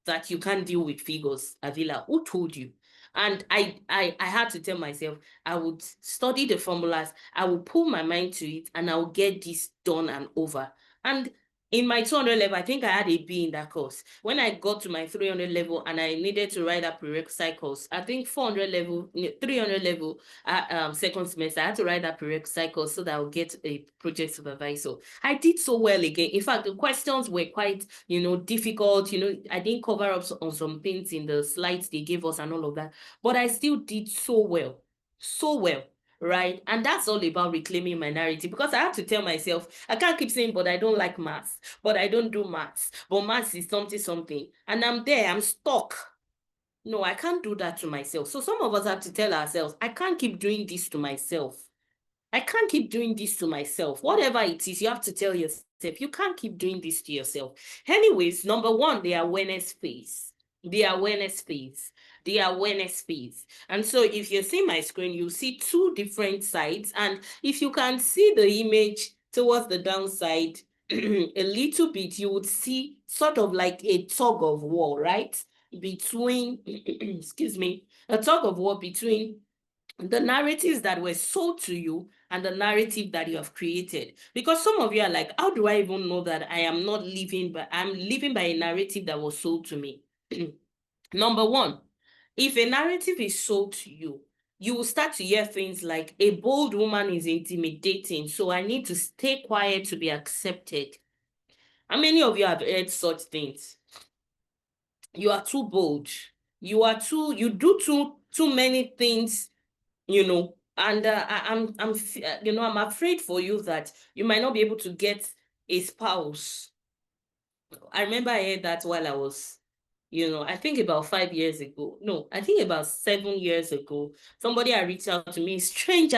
that you can't deal with figures, Avila? Who told you? And I had to tell myself, I would study the formulas, I will pull my mind to it, and I'll get this done and over. And in my 200 level, I think I had a B in that course. When I got to my 300 level and I needed to write that prerequisite course, I think 400 level, 300 level, second semester, I had to write that prerequisite course so that I'll get a project supervisor. I did so well again. In fact, the questions were quite, difficult. I didn't cover up on some things in the slides they gave us and all of that, but I still did so well. So well. Right. And that's all about reclaiming my narrative, because I have to tell myself, I can't keep saying, but I don't like maths, but I don't do maths, but maths is something. And I'm there, I'm stuck. No, I can't do that to myself. So some of us have to tell ourselves, I can't keep doing this to myself. I can't keep doing this to myself. Whatever it is, you have to tell yourself, you can't keep doing this to yourself. Anyways, number one, the awareness phase. The awareness phase. The awareness phase. And so if you see my screen, you see two different sides. And if you can see the image towards the downside a little bit, you would see sort of like a tug of war, right? Between, excuse me, a tug of war between the narratives that were sold to you and the narrative that you have created. Because some of you are like, how do I even know that I'm living by a narrative that was sold to me? Number one, if a narrative is sold to you, you will start to hear things like, a bold woman is intimidating, so I need to stay quiet to be accepted. How many of you have heard such things? You are too bold. You do too many things, and I'm afraid for you that you might not be able to get a spouse. I remember I heard that while I was, I think about 5 years ago. No, I think about 7 years ago. Somebody had reached out to me, stranger,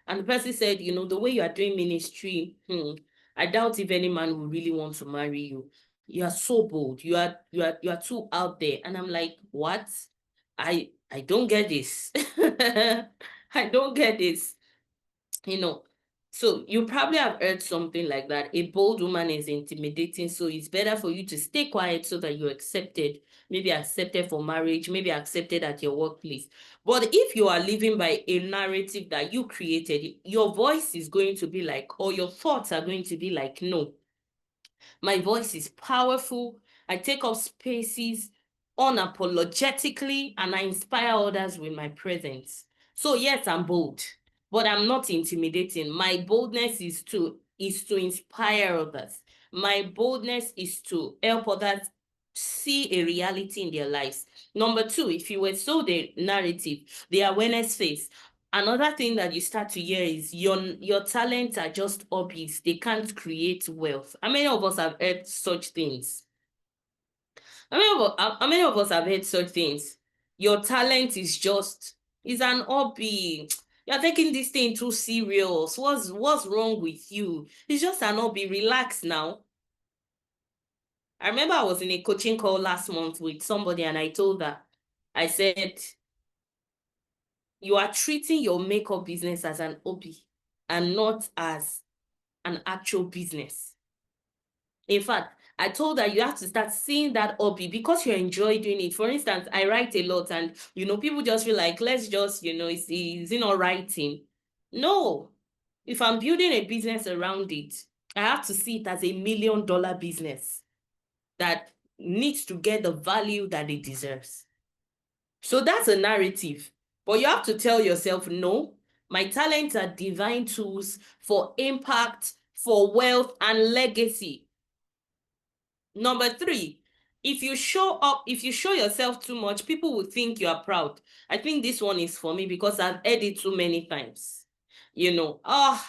and the person said, the way you are doing ministry, I doubt if any man will really want to marry you. You are so bold. You are too out there. And I'm like, what? I don't get this. I don't get this. So you probably have heard something like that. A bold woman is intimidating, so it's better for you to stay quiet so that you're accepted, maybe accepted for marriage, maybe accepted at your workplace. But if you are living by a narrative that you created, your voice is going to be like, or your thoughts are going to be like, no, my voice is powerful. I take up spaces unapologetically and I inspire others with my presence. So yes, I'm bold, but I'm not intimidating. My boldness is to inspire others. My boldness is to help others see a reality in their lives. Number two, if you were sold a narrative, the awareness phase. Another thing that you start to hear is your talents are just hobbies. They can't create wealth. How many of us have heard such things? How many of us have heard such things? Your talent is an hobby. You're taking this thing too serious. What's wrong with you? It's just an hobby. Relax now. I remember I was in a coaching call last month with somebody and I told her, I said, you are treating your makeup business as an hobby and not as an actual business. In fact, I told her you have to start seeing that hobby because you enjoy doing it. For instance, I write a lot and, people just feel like, let's just, is it not writing? No. If I'm building a business around it, I have to see it as $1 million business that needs to get the value that it deserves. So that's a narrative. But you have to tell yourself, no, my talents are divine tools for impact, for wealth, and legacy. Number three, if you show yourself too much, people will think you are proud. I think this one is for me because I've heard it too many times. You are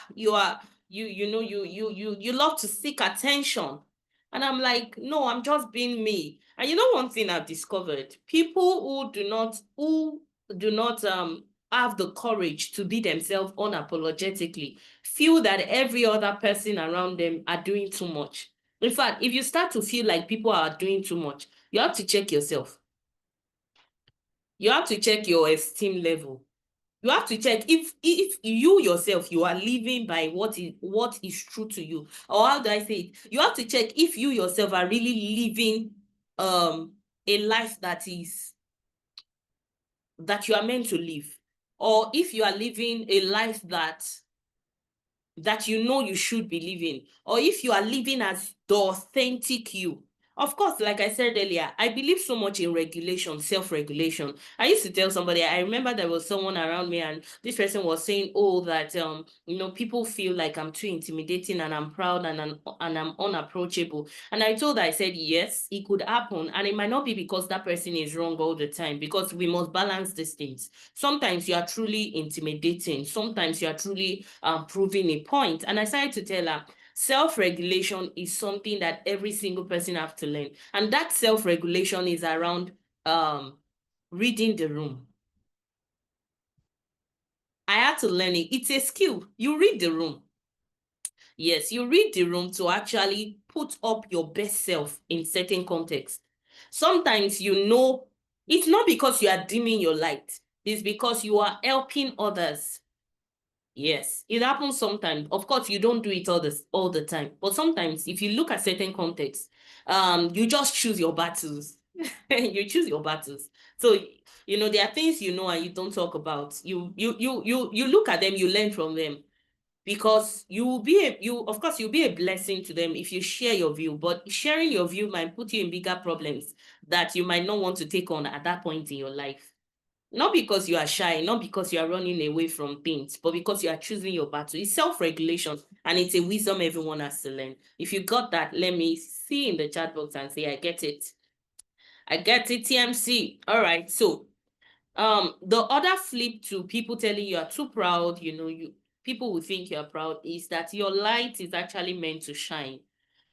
you love to seek attention. And I'm like, no, I'm just being me. And one thing I've discovered, people who do not have the courage to be themselves unapologetically feel that every other person around them are doing too much. In fact, if you start to feel like people are doing too much, you have to check yourself. You have to check your esteem level. You have to check if you yourself you are living by what is true to you. Or how do I say it? You have to check if you yourself are really living a life that you are meant to live. Or if you are living a life that you should be living, or if you are living as the authentic you. Of course, like I said earlier, I believe so much in regulation, self-regulation. I used to tell somebody, I remember there was someone around me and this person was saying, oh, that people feel like I'm too intimidating and I'm proud and I'm unapproachable. And I told her, I said, yes, it could happen. And it might not be because that person is wrong all the time, because we must balance these things. Sometimes you are truly intimidating. Sometimes you are truly proving a point. And I started to tell her, self-regulation is something that every single person have to learn. And that self-regulation is around reading the room. I had to learn it. It's a skill. You read the room. Yes, you read the room to actually put up your best self in certain context. Sometimes it's not because you are dimming your light. It's because you are helping others. Yes, it happens sometimes. Of course, you don't do it all the time. But sometimes, if you look at certain contexts, you just choose your battles. You choose your battles. So, there are things and you don't talk about. You look at them, you learn from them. Because of course, you'll be a blessing to them if you share your view. But sharing your view might put you in bigger problems that you might not want to take on at that point in your life. Not because you are shy, not because you are running away from things, but because you are choosing your battle. It's self-regulation and it's a wisdom everyone has to learn. If you got that, let me see in the chat box and say, I get it. I get it, TMC. All right. So the other flip to people telling you are too proud, people will think you're proud, is that your light is actually meant to shine.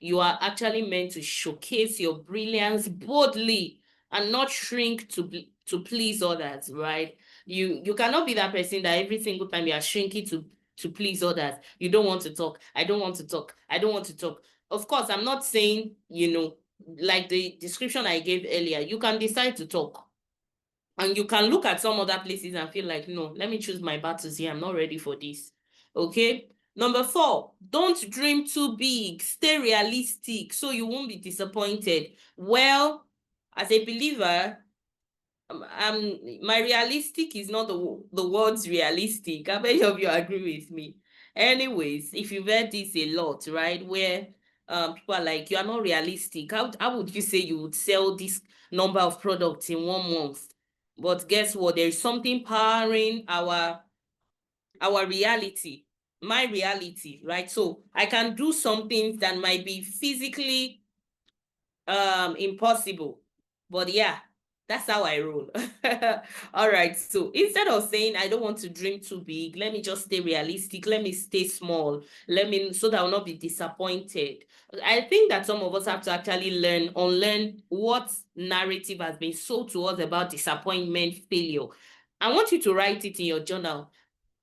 You are actually meant to showcase your brilliance boldly and not shrink to please others, right? You cannot be that person that every single time you are shrinking to please others. You don't want to talk. I don't want to talk. I don't want to talk. Of course, I'm not saying, like the description I gave earlier, you can decide to talk. And you can look at some other places and feel like, no, let me choose my battles here. I'm not ready for this. Okay? Number 4, don't dream too big. Stay realistic so you won't be disappointed. Well, as a believer, my realistic is not the words realistic. How many of you agree with me? Anyways, if you've heard this a lot, right, where people are like, you are not realistic. How would you say you would sell this number of products in 1 month? But guess what? There is something powering our reality, my reality, right? So I can do some things that might be physically impossible, but yeah, that's how I roll. All right, so instead of saying I don't want to dream too big, let me just stay realistic, let me stay small, let me, so that I'll not be disappointed. I think that some of us have to actually unlearn what narrative has been sold to us about disappointment, failure. I want you to write it in your journal.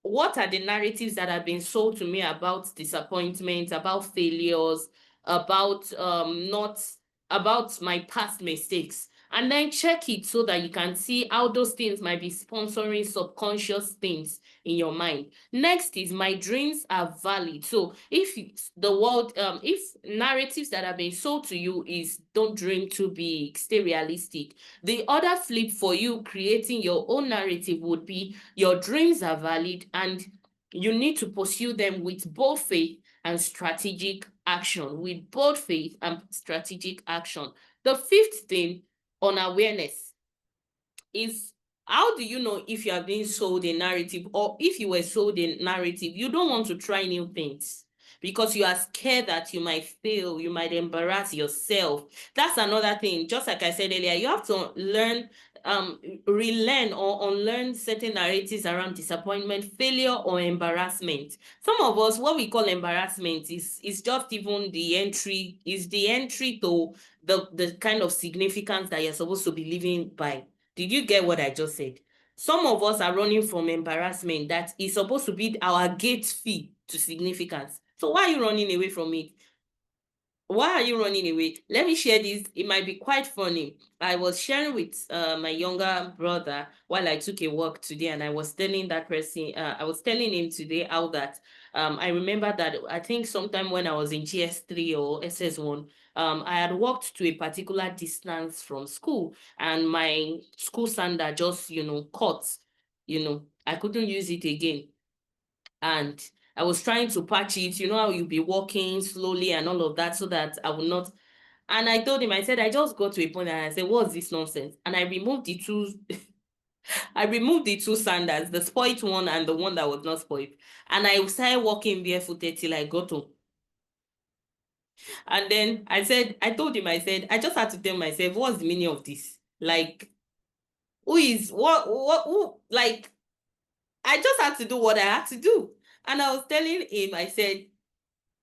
What are the narratives that have been sold to me about disappointment, about failures, about not about my past mistakes? And then check it so that you can see how those things might be sponsoring subconscious things in your mind. Next is my dreams are valid. So if if narratives that have been sold to you is don't dream too big, stay realistic. The other flip for you creating your own narrative would be your dreams are valid and you need to pursue them with both faith and strategic action. With both faith and strategic action. The fifth thing on awareness is, how do you know if you are being sold a narrative, or if you were sold a narrative, you don't want to try new things because you are scared that you might fail, you might embarrass yourself. That's another thing. Just like I said earlier, you have to learn, relearn or unlearn certain narratives around disappointment, failure, or embarrassment. Some of us, what we call embarrassment is just even the entry to the kind of significance that you're supposed to be living by. Did you get what I just said? Some of us are running from embarrassment that is supposed to be our gate fee to significance. So why are you running away from it? Why are you running away? Let me share this. It might be quite funny. I was sharing with my younger brother while I took a walk today, and I was telling that person, I was telling him today how that I remember that I think sometime when I was in GS3 or SS1, I had walked to a particular distance from school, and my school sander just, caught, I couldn't use it again. And I was trying to patch it, how you'll be walking slowly and all of that so that I will not. And I told him, I said, I just got to a point and I said, what's this nonsense? And I removed the two, I removed the two sandals, the spoilt one and the one that was not spoilt. And I started walking barefooted till I got home. And then I told him, I said, I just had to tell myself, what's the meaning of this? Like, like, I just had to do what I had to do. And I was telling him, I said,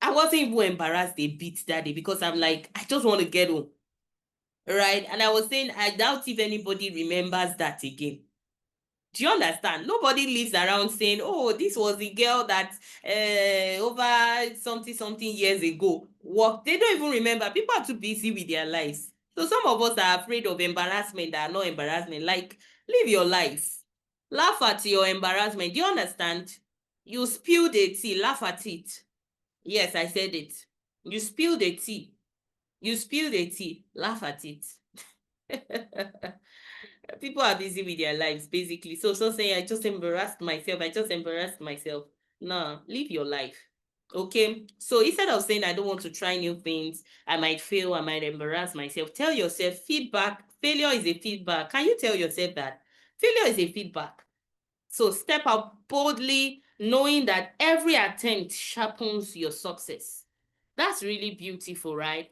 I wasn't even embarrassed a bit that day because I'm like, I just want to get home. Right? And I was saying, I doubt if anybody remembers that again. Do you understand? Nobody lives around saying, oh, this was the girl that over something years ago walked. They don't even remember. People are too busy with their lives. So some of us are afraid of embarrassment that are not embarrassment. Like, live your life. Laugh at your embarrassment. Do you understand? You spilled a tea, laugh at it. Yes, I said it. You spilled the tea. You spilled the tea. Laugh at it. People are busy with their lives, basically. So saying, I just embarrassed myself. I just embarrassed myself. No, live your life. Okay. So instead of saying, I don't want to try new things, I might fail, I might embarrass myself, tell yourself feedback. Failure is a feedback. Can you tell yourself that? Failure is a feedback. So step out boldly, knowing that every attempt sharpens your success. That's really beautiful, right?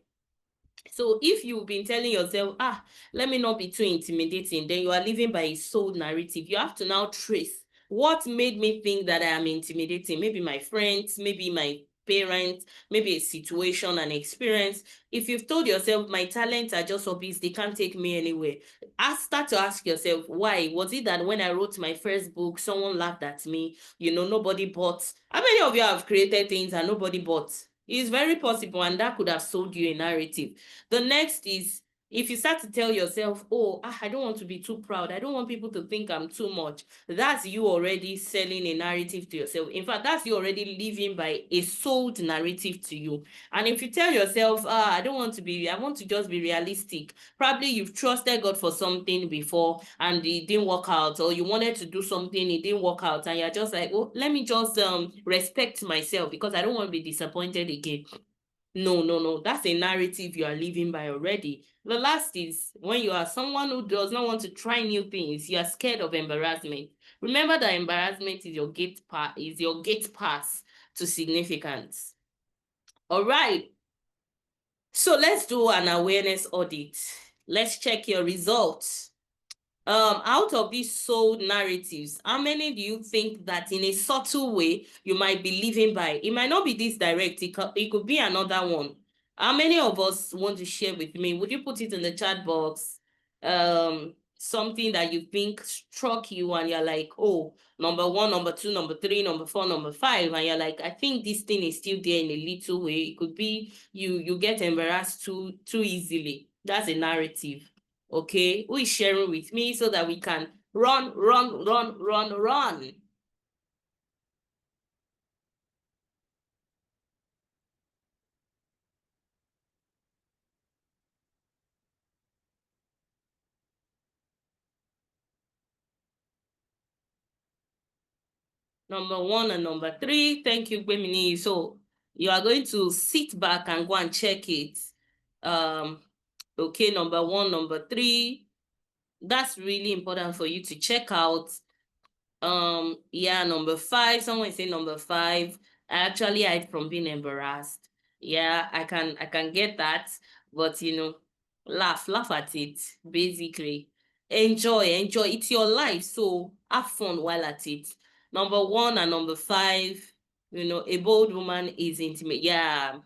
So if you've been telling yourself, let me not be too intimidating, then you are living by a soul narrative. You have to now trace what made me think that I am intimidating. Maybe my friends, maybe my parents, maybe a situation, an experience. If you've told yourself my talents are just hobbies, they can't take me anywhere, start to ask yourself, why? Was it that when I wrote my first book, someone laughed at me? Nobody bought. How many of you have created things and nobody bought? It's very possible, and that could have sold you a narrative. The next is If you start to tell yourself, oh, I don't want to be too proud, I don't want people to think I'm too much, that's you already selling a narrative to yourself. In fact, that's you already living by a sold narrative to you. And if you tell yourself, I don't want to be, I want to just be realistic, probably you've trusted God for something before and it didn't work out, or you wanted to do something, it didn't work out, and you're just like, oh, let me just respect myself because I don't want to be disappointed again. No, no, no. That's a narrative you are living by already. The last is when you are someone who does not want to try new things, you are scared of embarrassment. Remember that embarrassment is your gate pass to significance. All right. So let's do an awareness audit. Let's check your results. Out of these sold narratives, how many do you think that in a subtle way you might be living by? It might not be this direct, it could be another one. How many of us want to share with me? Would you put it in the chat box? Something that you think struck you and you're like, oh, number one, number two, number three, number four, number five, and you're like, I think this thing is still there in a little way. It could be you get embarrassed too easily. That's a narrative. Okay, who is sharing with me so that we can run, run, run, run, run? Number one and number three. Thank you, Gbemini. So you are going to sit back and go and check it. Okay, number one, number three. That's really important for you to check out. Yeah, number five. Someone say number five. I actually hide from being embarrassed. Yeah, I can get that, but laugh at it. Basically, enjoy. It's your life, so have fun while at it. Number one and number five. A bold woman is intimate. Yeah.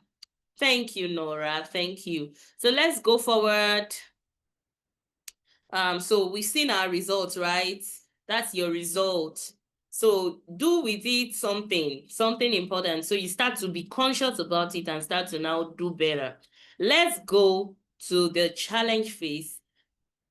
Thank you, Nora. Thank you. So let's go forward. So we've seen our results, right? That's your result. So do with it something important. So you start to be conscious about it and start to now do better. Let's go to the challenge phase.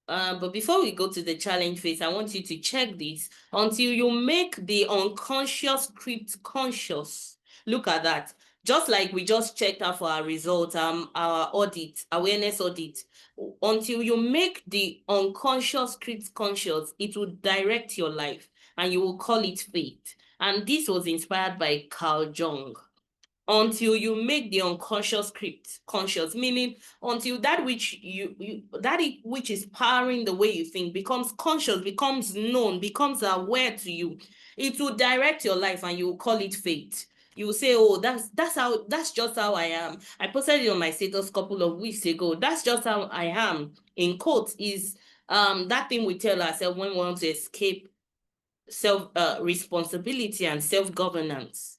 But before we go to the challenge phase, I want you to check this until you make the unconscious script conscious. Look at that. Just like we just checked out for our results, our audit, awareness audit. Until you make the unconscious script conscious, it will direct your life and you will call it fate. And this was inspired by Carl Jung. Until you make the unconscious script conscious, meaning until that which which is powering the way you think becomes conscious, becomes known, becomes aware to you, it will direct your life and you will call it fate. You will say, oh, that's just how I am. I posted it on my status a couple of weeks ago. That's just how I am. In quotes is that thing we tell ourselves when we want to escape self responsibility and self-governance,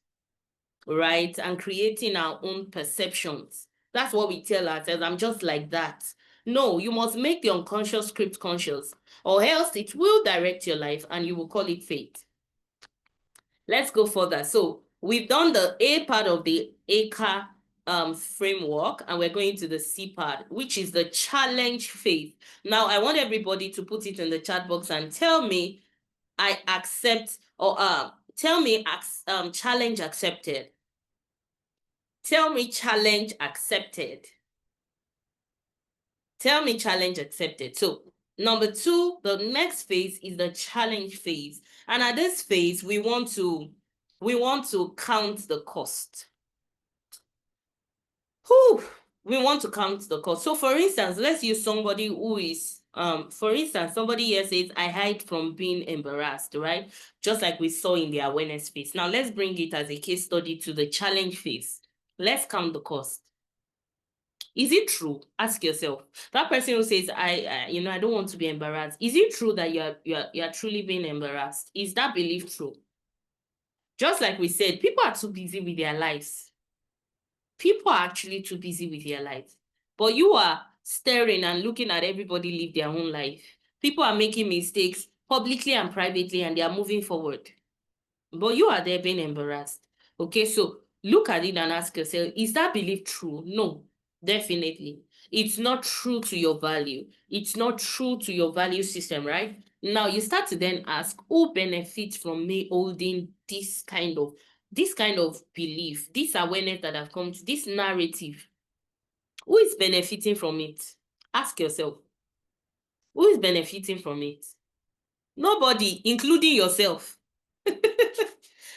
right? And creating our own perceptions. That's what we tell ourselves. I'm just like that. No, you must make the unconscious script conscious, or else it will direct your life and you will call it fate. Let's go further. So we've done the A part of the ACRE framework, and we're going to the C part, which is the challenge phase. Now, I want everybody to put it in the chat box and tell me I accept, or tell me challenge accepted. Tell me challenge accepted. Tell me challenge accepted. So number two, the next phase is the challenge phase. And at this phase, we want to count the cost. Whew, we want to count the cost. So for instance, let's use somebody who is, for instance, somebody here says, I hide from being embarrassed, right? Just like we saw in the awareness phase. Now let's bring it as a case study to the challenge phase. Let's count the cost. Is it true? Ask yourself. That person who says, I don't want to be embarrassed. Is it true that you're truly being embarrassed? Is that belief true? Just like we said, people are too busy with their lives. People are actually too busy with their lives. But you are staring and looking at everybody live their own life. People are making mistakes publicly and privately, and they are moving forward. But you are there being embarrassed. Okay, so look at it and ask yourself, is that belief true? No. Definitely. It's not true to your value. It's not true to your value system, right? Now you start to then ask who benefits from me holding this kind of belief, this awareness that I've come to, this narrative. Who is benefiting from it? Ask yourself, who is benefiting from it? Nobody, including yourself.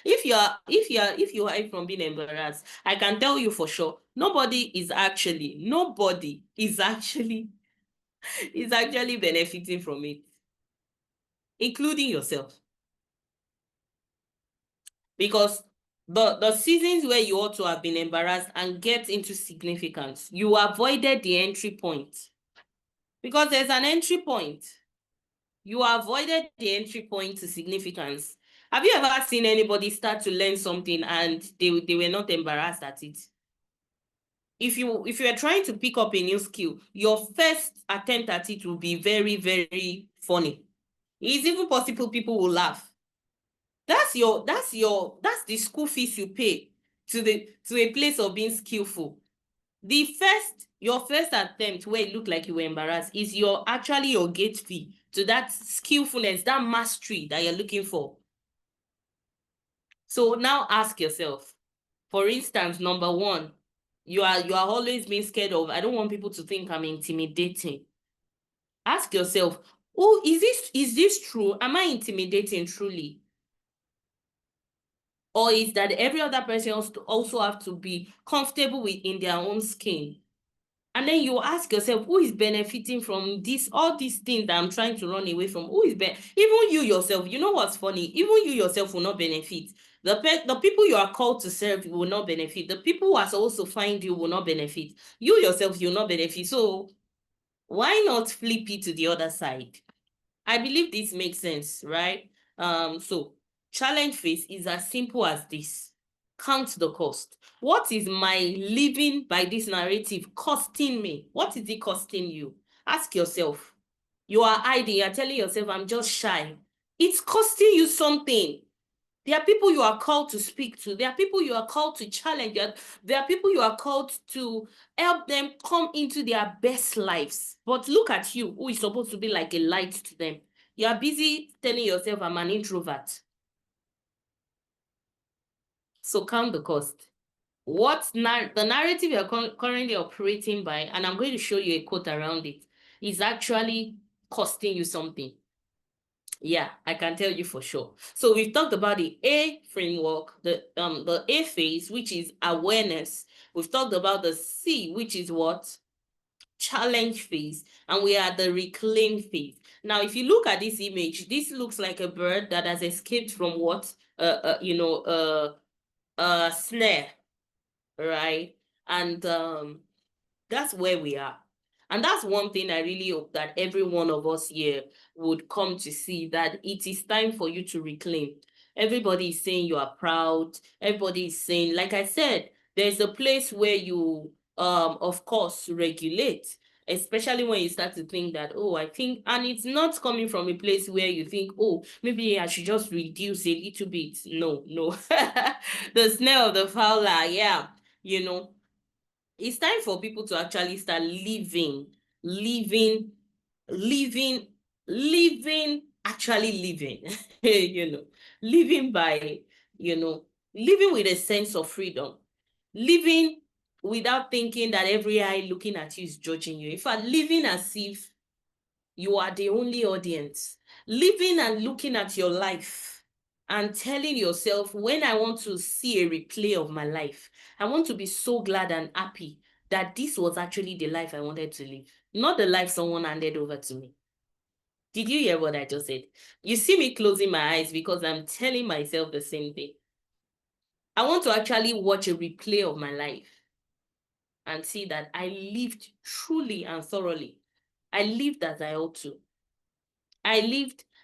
If you are from being embarrassed, I can tell you for sure, nobody is actually benefiting from it, including yourself. Because the seasons where you ought to have been embarrassed and get into significance, you avoided the entry point. Because there's an entry point. You avoided the entry point to significance. Have you ever seen anybody start to learn something and they were not embarrassed at it? If you are trying to pick up a new skill, your first attempt at it will be very, very funny. It's even possible people will laugh. That's the school fees you pay to a place of being skillful. Your first attempt where it looked like you were embarrassed is your gate fee to that skillfulness, that mastery that you're looking for. So now ask yourself, for instance, number one, you are always being scared of, I don't want people to think I'm intimidating. Ask yourself, oh, is this true? Am I intimidating truly? Or is that every other person also have to be comfortable with in their own skin? And then you ask yourself, who is benefiting from all these things that I'm trying to run away from? Even you yourself, you know what's funny? Even you yourself will not benefit. The people you are called to serve will not benefit. The people who are supposed to find you will not benefit. You yourself, you'll not benefit. So why not flip it to the other side? I believe this makes sense, right? So challenge phase is as simple as this. Count the cost. What is my living by this narrative costing me? What is it costing you? Ask yourself. You are hiding, you're telling yourself, I'm just shy. It's costing you something. There are people you are called to speak to. There are people you are called to challenge. There are people you are called to help them come into their best lives. But look at you, who is supposed to be like a light to them. You are busy telling yourself, I'm an introvert. So count the cost. The narrative you're currently operating by, and I'm going to show you a quote around it, is actually costing you something. Yeah, I can tell you for sure. So we've talked about the A framework, the A phase, which is awareness. We've talked about the C, which is what? Challenge phase. And we are the reclaim phase. Now, if you look at this image, this looks like a bird that has escaped from what? A snare, right? And that's where we are. And that's one thing I really hope that every one of us here would come to see, that it is time for you to reclaim. Everybody is saying you are proud. Everybody is saying, like I said, there's a place where you, of course, regulate, especially when you start to think that, oh, I think, and it's not coming from a place where you think, oh, maybe I should just reduce a little bit. No, no. The snare of the fowler, yeah, you know it's time for people to actually start living, living, actually living, you know, living by, you know, living with a sense of freedom, living without thinking that every eye looking at you is judging you. In fact, living as if you are the only audience, living and looking at your life and telling yourself, when I want to see a replay of my life, I want to be so glad and happy that this was actually the life I wanted to live, not the life someone handed over to me. Did you hear what I just said? You see me closing my eyes because I'm telling myself the same thing. I want to actually watch a replay of my life and see that I lived truly and thoroughly. I lived as I ought to.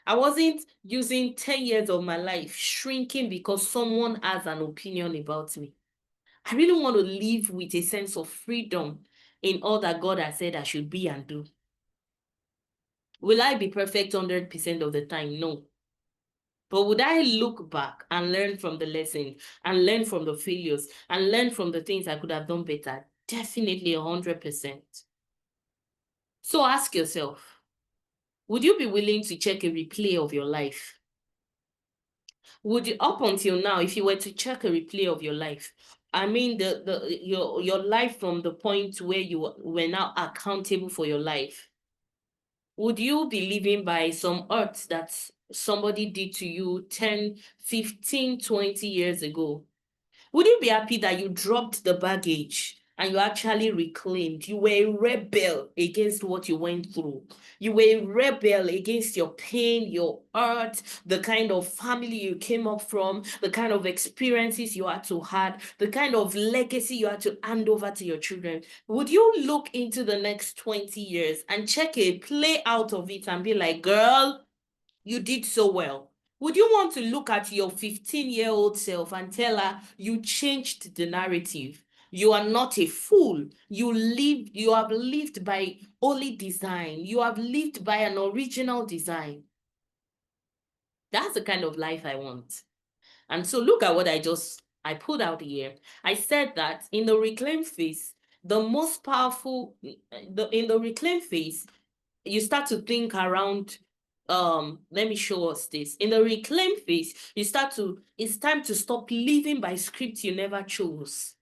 I wasn't using 10 years of my life shrinking because someone has an opinion about me. I really want to live with a sense of freedom in all that God has said I should be and do. Will I be perfect 100% of the time? No. But would I look back and learn from the lesson and learn from the failures and learn from the things I could have done better? Definitely 100%. So ask yourself, would you be willing to check a replay of your life? Would you, up until now, if you were to check a replay of your life, I mean your life from the point where you were now accountable for your life, would you be living by some hurts that somebody did to you 10, 15, 20 years ago? Would you be happy that you dropped the baggage and you actually reclaimed? You were a rebel against what you went through. You were a rebel against your pain, your hurt, the kind of family you came up from, the kind of experiences you had to have, the kind of legacy you had to hand over to your children. Would you look into the next 20 years and check a play out of it and be like, girl, you did so well? Would you want to look at your 15-year-old self and tell her you changed the narrative? You are not a fool. You have lived by holy design. You have lived by an original design. That's the kind of life I want. And so look at what I put out here. I said that in the reclaim phase, the most powerful, in the reclaim phase, you start to think around, let me show us this. In the reclaim phase, it's time to stop living by script you never chose.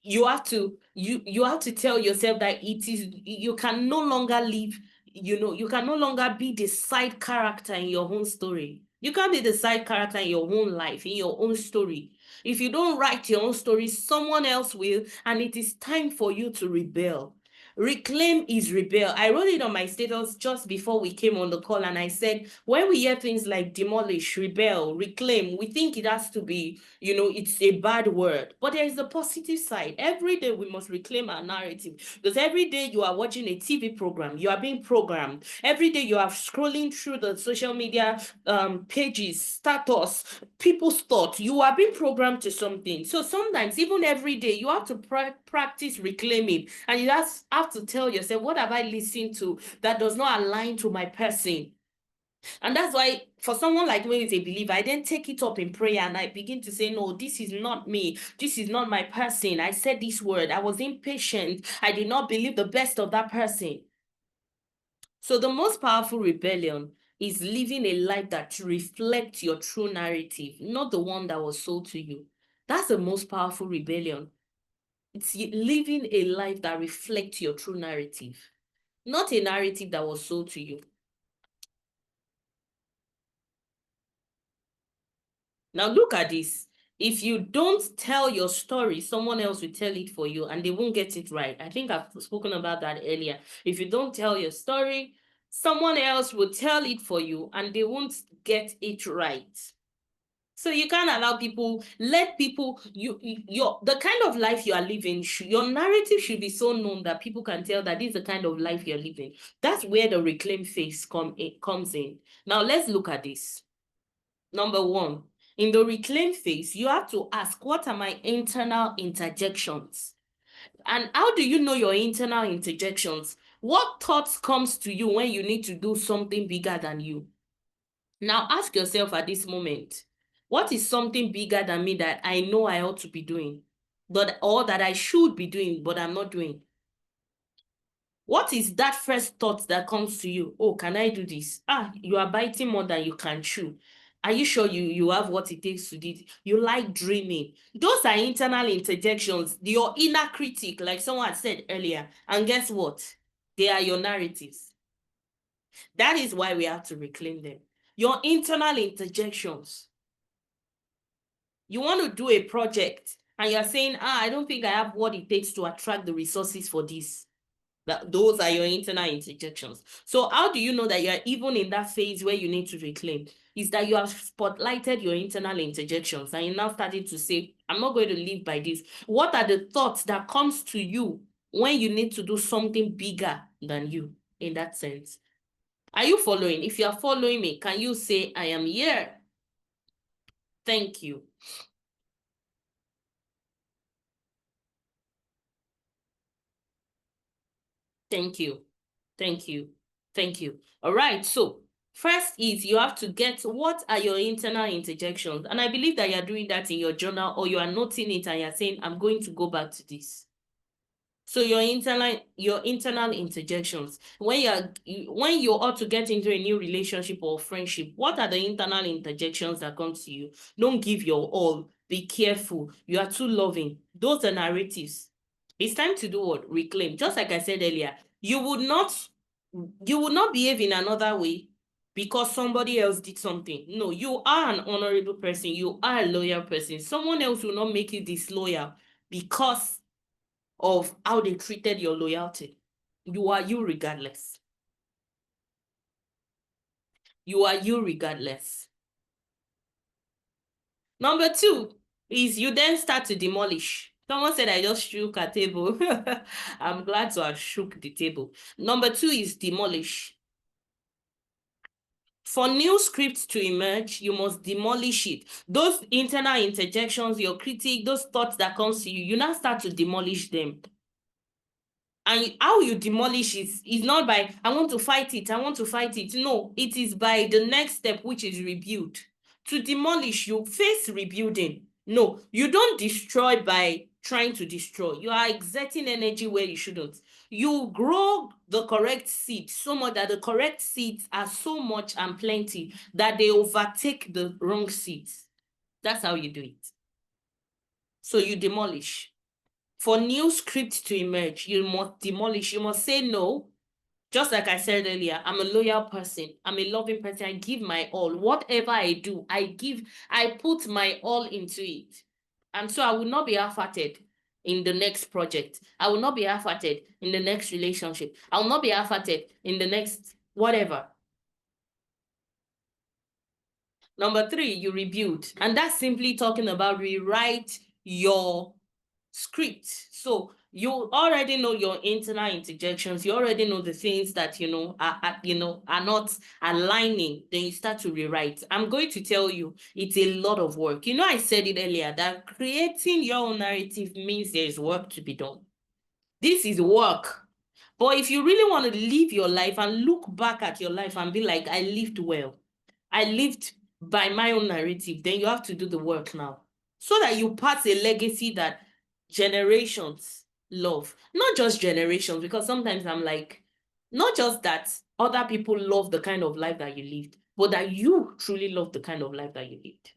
You have to tell yourself that you can no longer live, you can no longer be the side character in your own story. You can't be the side character in your own life, in your own story. If you don't write your own story, someone else will, and it is time for you to rebel. Reclaim is rebel. I wrote it on my status just before we came on the call, and I said, when we hear things like demolish, rebel, reclaim, we think it has to be, it's a bad word. But there is a positive side. Every day we must reclaim our narrative, because every day you are watching a TV program, you are being programmed. Every day you are scrolling through the social media pages, status, people's thoughts, you are being programmed to something. So sometimes, even every day, you have to practice reclaiming, and you have to tell yourself, what have I listened to that does not align to my person? And that's why, for someone like me who's a believer, I then take it up in prayer and I begin to say, no, this is not me. This is not my person. I said this word. I was impatient. I did not believe the best of that person. So the most powerful rebellion is living a life that reflects your true narrative, not the one that was sold to you. That's the most powerful rebellion. It's living a life that reflects your true narrative, not a narrative that was sold to you. Now look at this. If you don't tell your story, someone else will tell it for you and they won't get it right. I think I've spoken about that earlier. If you don't tell your story, someone else will tell it for you and they won't get it right. So you can't allow people, let people, the kind of life you are living, your narrative should be so known that people can tell that this is the kind of life you're living. That's where the reclaim phase comes in. Now let's look at this. Number one, in the reclaim phase, you have to ask, what are my internal interjections? And how do you know your internal interjections? What thoughts comes to you when you need to do something bigger than you? Now ask yourself at this moment, what is something bigger than me that I know I ought to be doing, or that I should be doing, but I'm not doing? What is that first thought that comes to you? Oh, can I do this? You are biting more than you can chew. Are you sure you have what it takes to do it? You like dreaming. Those are internal interjections, your inner critic, like someone said earlier. And guess what? They are your narratives. That is why we have to reclaim them. Your internal interjections. You want to do a project and you're saying, I don't think I have what it takes to attract the resources for this. Those are your internal interjections. So how do you know that you're even in that phase where you need to reclaim? Is that you have spotlighted your internal interjections and you're now starting to say, I'm not going to live by this. What are the thoughts that comes to you when you need to do something bigger than you in that sense? Are you following? If you are following me, can you say, I am here? Thank you. Thank you. Thank you. Thank you. All right. So first is you have to get what are your internal interjections. And I believe that you're doing that in your journal or you are noting it and you're saying, I'm going to go back to this. So your internal interjections when when you ought to get into a new relationship or friendship, what are the internal interjections that come to you? Don't give your all. Be careful. You are too loving. Those are narratives. It's time to do what? Reclaim. Just like I said earlier, you would not behave in another way because somebody else did something. No, you are an honorable person. You are a loyal person. Someone else will not make you disloyal because of how they treated your loyalty. You are you regardless. You are you regardless. Number two is you then start to demolish. Someone said I just shook a table. I'm glad to have shook the table. Number two is demolish. For new scripts to emerge, you must demolish it. Those internal interjections, your critique, those thoughts that comes to you, you now start to demolish them. And how you demolish is not by, I want to fight it, I want to fight it. No, it is by the next step, which is rebuild. To demolish, you face rebuilding. No, you don't destroy by trying to destroy. You are exerting energy where you shouldn't. You grow the correct seed so much that the correct seeds are so much and plenty that they overtake the wrong seeds. That's how you do it. So you demolish. For new scripts to emerge, you must demolish. You must say no. Just like I said earlier, I'm a loyal person. I'm a loving person. I give my all. Whatever I do, I put my all into it. And so I will not be half-hearted in the next project. I will not be half-hearted in the next relationship. I will not be half-hearted in the next whatever. Number three, you rebuild. And that's simply talking about rewrite your script. So you already know your internal interjections. You already know the things that are not aligning. Then you start to rewrite. I'm going to tell you, it's a lot of work. I said it earlier that creating your own narrative means there is work to be done. This is work. But if you really want to live your life and look back at your life and be like, I lived well, I lived by my own narrative, then you have to do the work now. So that you pass a legacy that generations love. Not just generations, because sometimes I'm like, not just that other people love the kind of life that you lived, but that you truly love the kind of life that you lived.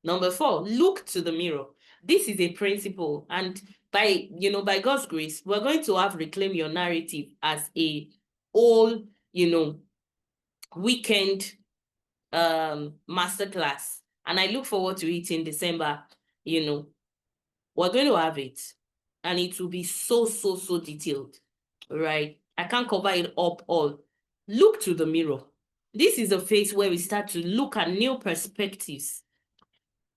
Number four, look to the mirror. This is a principle, and by God's grace, we're going to have Reclaim Your Narrative as a whole, weekend masterclass. And I look forward to it in December. We're going to have it, and it will be so, so, so detailed. Right? I can't cover it up all. Look to the mirror. This is a phase where we start to look at new perspectives.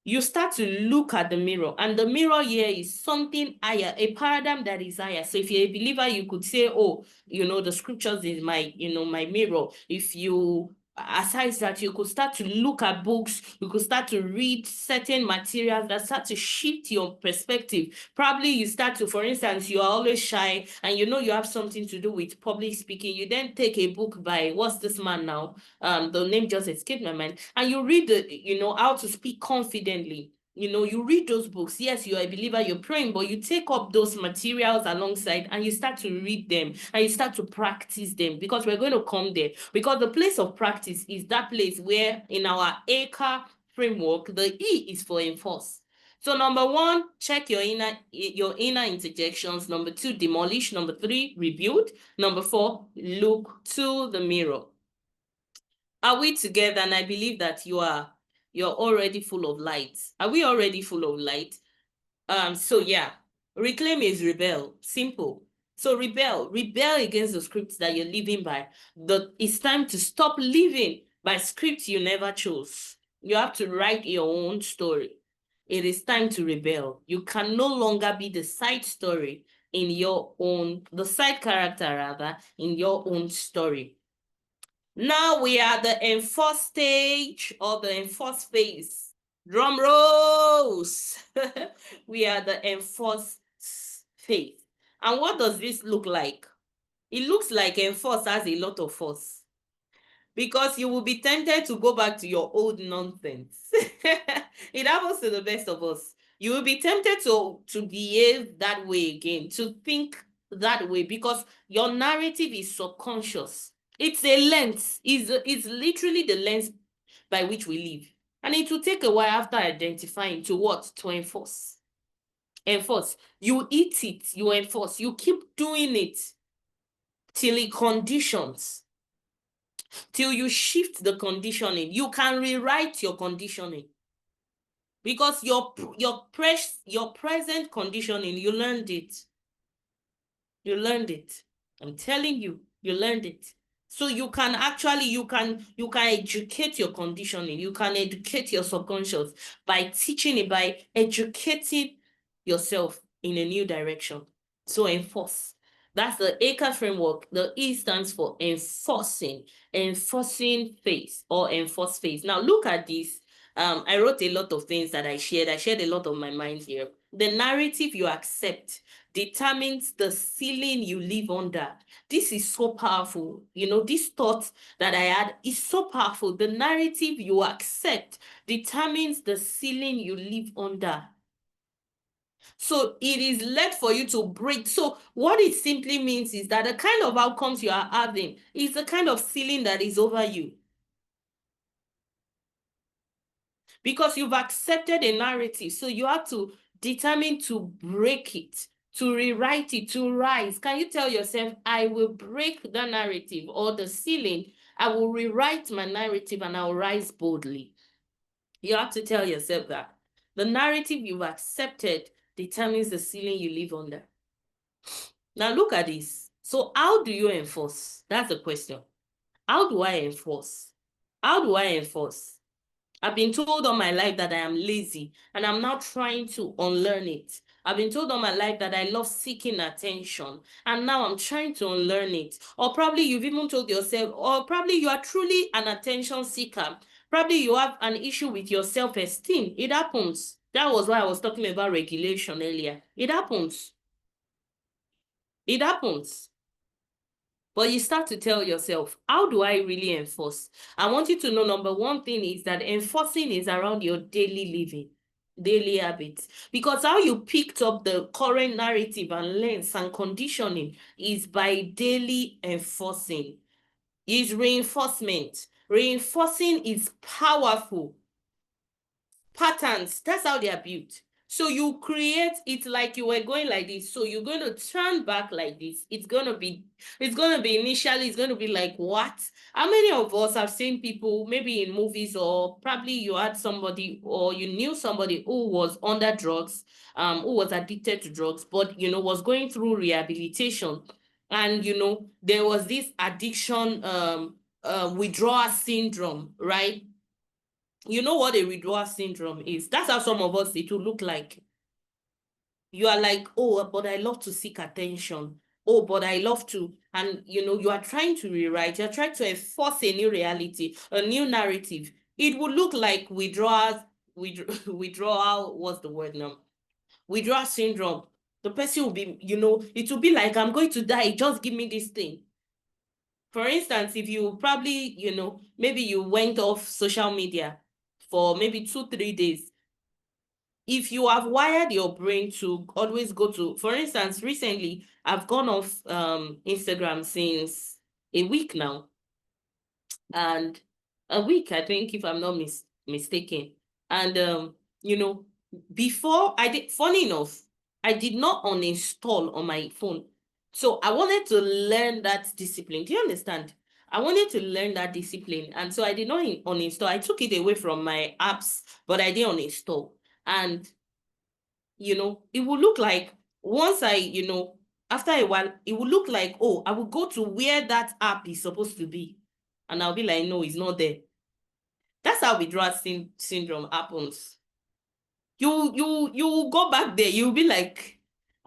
You start to look at the mirror, and the mirror here is something higher, a paradigm that is higher. So if you're a believer, you could say, oh, the scriptures is my mirror. If you, aside that, you could start to look at books, you could start to read certain materials that start to shift your perspective. Probably you start to, for instance, you are always shy and you have something to do with public speaking. You then take a book by, what's this man now? The name just escaped my mind, and you read how to speak confidently. You read those books. Yes, you're a believer, you're praying, but you take up those materials alongside and you start to read them and you start to practice them, because we're going to come there. Because the place of practice is that place where in our ACRE framework, the E is for enforce. So number one, check your inner interjections. Number two, demolish. Number three, rebuild. Number four, look to the mirror. Are we together? And I believe that you're already full of light. Are we already full of light? So yeah, reclaim is rebel. Simple. So rebel against the scripts that you're living by. It's time to stop living by scripts you never chose. You have to write your own story. It is time to rebel. You can no longer be the side story the side character rather, in your own story. Now we are the enforced stage or the enforced phase. Drum rolls. We are the enforced phase. And what does this look like? It looks like enforce has a lot of force, because you will be tempted to go back to your old nonsense. It happens to the best of us. You will be tempted to behave that way again, to think that way, because your narrative is subconscious. It's a lens. It's literally the lens by which we live. And it will take a while after identifying to what? To enforce. Enforce. You eat it, you enforce. You keep doing it till it conditions. Till you shift the conditioning. You can rewrite your conditioning. Because your present conditioning, you learned it. You learned it. I'm telling you, you learned it. So you can actually, you can educate your conditioning. You can educate your subconscious by teaching it, by educating yourself in a new direction. So enforce. That's the ACRE framework. The E stands for enforcing, enforcing phase or enforce phase. Now look at this. I wrote a lot of things that I shared. I shared a lot of my mind here. The narrative you accept determines the ceiling you live under. This is so powerful. You know, this thought that I had is so powerful. The narrative you accept determines the ceiling you live under. So it is led for you to break. So what it simply means is that the kind of outcomes you are having is the kind of ceiling that is over you. Because you've accepted a narrative, so you have to determine to break it, to rewrite it, to rise. Can you tell yourself, I will break the narrative or the ceiling, I will rewrite my narrative and I'll rise boldly. You have to tell yourself that. The narrative you've accepted determines the ceiling you live under. Now look at this. So how do you enforce? That's the question. How do I enforce? How do I enforce? I've been told all my life that I am lazy, and I'm now trying to unlearn it. I've been told all my life that I love seeking attention, and now I'm trying to unlearn it. Or probably you've even told yourself, or probably you are truly an attention seeker. Probably you have an issue with your self-esteem. It happens. That was why I was talking about regulation earlier. It happens. It happens. But you start to tell yourself, how do I really enforce? I want you to know, number one thing is that enforcing is around your daily living, daily habits. Because how you picked up the current narrative and lens and conditioning is by daily enforcing. Is reinforcement. Reinforcing is powerful. Patterns, that's how they are built. So you create it like you were going like this. So you're going to turn back like this. It's going to be initially, it's going to be like, what? How many of us have seen people, maybe in movies, or probably you had somebody or you knew somebody who was under drugs, who was addicted to drugs, but, was going through rehabilitation. And, there was this addiction, withdrawal syndrome, right? You know what a withdrawal syndrome is? That's how some of us, it will look like. You are like, oh, but I love to seek attention. Oh, but I love to. And, you are trying to rewrite. You're trying to enforce a new reality, a new narrative. It would look like withdrawal, what's the word now? Withdrawal syndrome. The person will be, it will be like, I'm going to die. Just give me this thing. For instance, if you probably, maybe you went off social media for maybe 2-3 days. If you have wired your brain to always go to, for instance, recently, I've gone off Instagram since a week now. And a week, I think, if I'm not mistaken. And, before I did, funny enough, I did not uninstall on my phone. So I wanted to learn that discipline. Do you understand? I wanted to learn that discipline. And so I did not uninstall. I took it away from my apps, but I didn't uninstall. And, it will look like once after a while, it will look like, oh, I will go to where that app is supposed to be. And I'll be like, no, it's not there. That's how withdrawal syndrome happens. You go back there, you'll be like,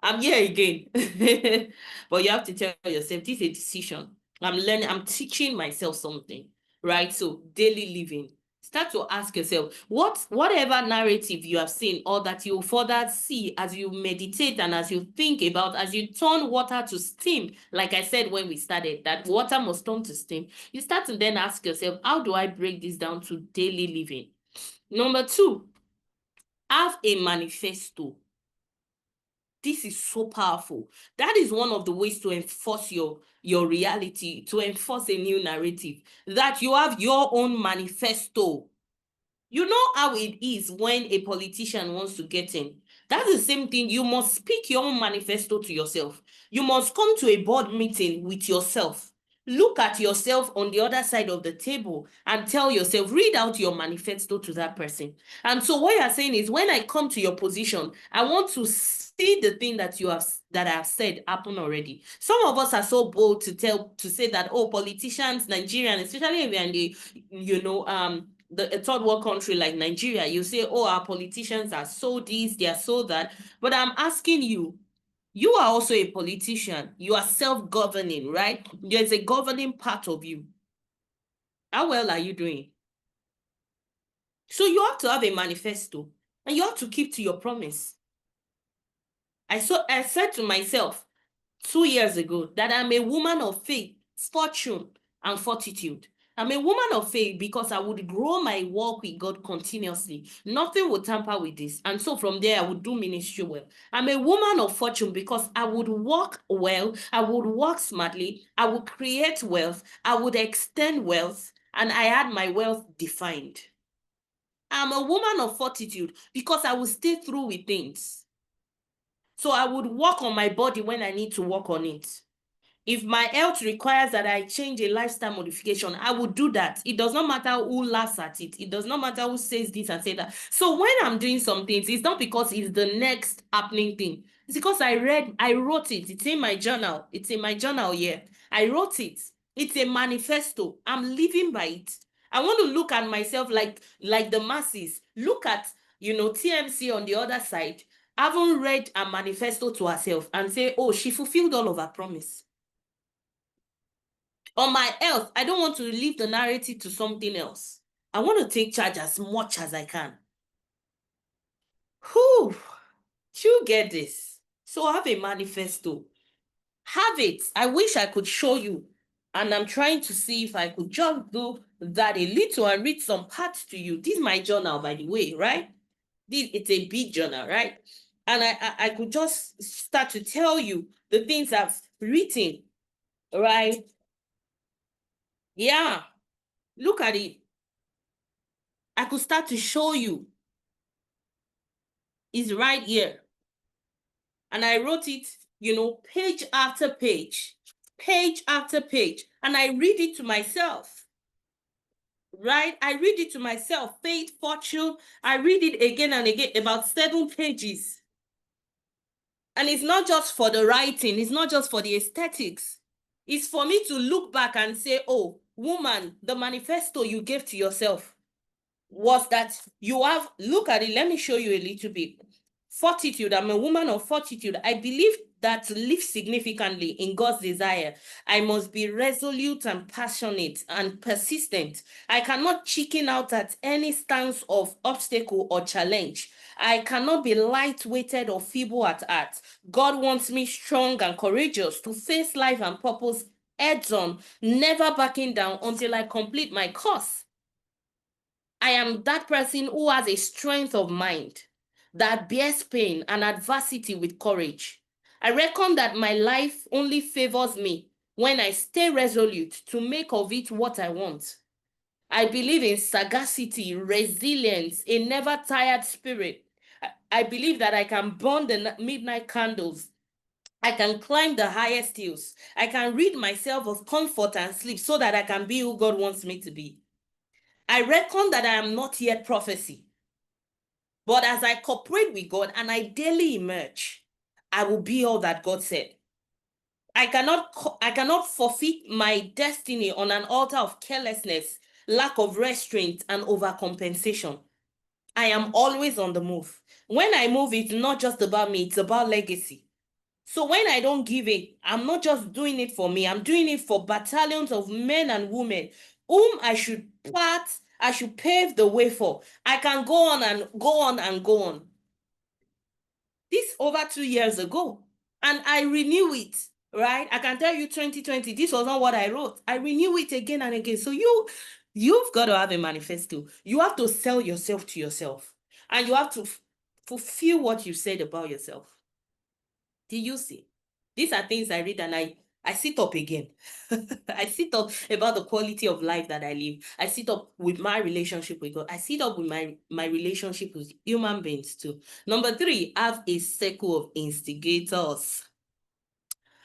I'm here again. But you have to tell yourself, this is a decision. I'm learning, I'm teaching myself something, right? So daily living. Start to ask yourself, whatever narrative you have seen or that you further see as you meditate and as you think about, as you turn water to steam, like I said when we started, that water must turn to steam. You start to then ask yourself, how do I break this down to daily living? Number two, Have a manifesto. This is so powerful. That is one of the ways to enforce your reality, to enforce a new narrative, that you have your own manifesto. You know how it is when a politician wants to get in. That's the same thing. You must speak your own manifesto to yourself. You must come to a board meeting with yourself. Look at yourself on the other side of the table and tell yourself, read out your manifesto to that person. And so what you're saying is, when I come to your position, I want to see the thing that I have said happen already. Some of us are so bold to say that, oh, politicians, Nigerians, especially if you're in the, a third world country like Nigeria, you say, oh, our politicians are so this, they are so that. But I'm asking you, you are also a politician. You are self-governing, right? There's a governing part of you. How well are you doing? So you have to have a manifesto, and you have to keep to your promise. I said to myself 2 years ago that I'm a woman of faith, fortune, and fortitude. I'm a woman of faith because I would grow my walk with God continuously. Nothing would tamper with this. And so from there, I would do ministry well. I'm a woman of fortune because I would work well, I would work smartly, I would create wealth, I would extend wealth, and I had my wealth defined. I'm a woman of fortitude because I will stay through with things. So I would work on my body when I need to work on it. If my health requires that I change a lifestyle modification, I would do that. It does not matter who laughs at it. It does not matter who says this and say that. So when I'm doing some things, it's not because it's the next happening thing. It's because I wrote it. It's in my journal. It's in my journal here. I wrote it. It's a manifesto. I'm living by it. I want to look at myself like the masses. Look at, TMC on the other side. Haven't read a manifesto to herself and say, oh, she fulfilled all of her promise. On my health, I don't want to leave the narrative to something else. I want to take charge as much as I can. Whew, you get this. So have a manifesto. Have it. I wish I could show you. And I'm trying to see if I could just do that a little and read some parts to you. This is my journal, by the way, right? It's a big journal, right? And I could just start to tell you the things I've written, right? Yeah. Look at it. I could start to show you. It's right here. And I wrote it, page after page, page after page. And I read it to myself. Right? I read it to myself. Faith, fortune. I read it again and again, about 7 pages. And it's not just for the writing. It's not just for the aesthetics. It's for me to look back and say, oh, woman, the manifesto you gave to yourself was that you have, look at it, let me show you a little bit. Fortitude, I'm a woman of fortitude. I believe that to live significantly in God's desire, I must be resolute and passionate and persistent. I cannot chicken out at any stance of obstacle or challenge. I cannot be light-weighted or feeble at heart. God wants me strong and courageous to face life and purpose heads on, never backing down until I complete my course. I am that person who has a strength of mind that bears pain and adversity with courage. I reckon that my life only favors me when I stay resolute to make of it what I want. I believe in sagacity, resilience, a never tired spirit. I believe that I can burn the midnight candles. I can climb the highest hills. I can rid myself of comfort and sleep so that I can be who God wants me to be. I reckon that I am not yet prophecy. But as I cooperate with God and I daily emerge, I will be all that God said. I cannot forfeit my destiny on an altar of carelessness, lack of restraint, and overcompensation. I am always on the move. When I move, it's not just about me, it's about legacy. So when I don't give it, I'm not just doing it for me, I'm doing it for battalions of men and women whom I should pave the way for. I can go on and go on and go on. This over 2 years ago, and I renew it, right? I can tell you 2020, this was not what I wrote. I renew it again and again. So you've got to have a manifesto. You have to sell yourself to yourself. And you have to fulfill what you said about yourself. Do you see? These are things I read and I sit up again. I sit up about the quality of life that I live. I sit up with my relationship with God. I sit up with my relationship with human beings too. Number 3, have a circle of instigators.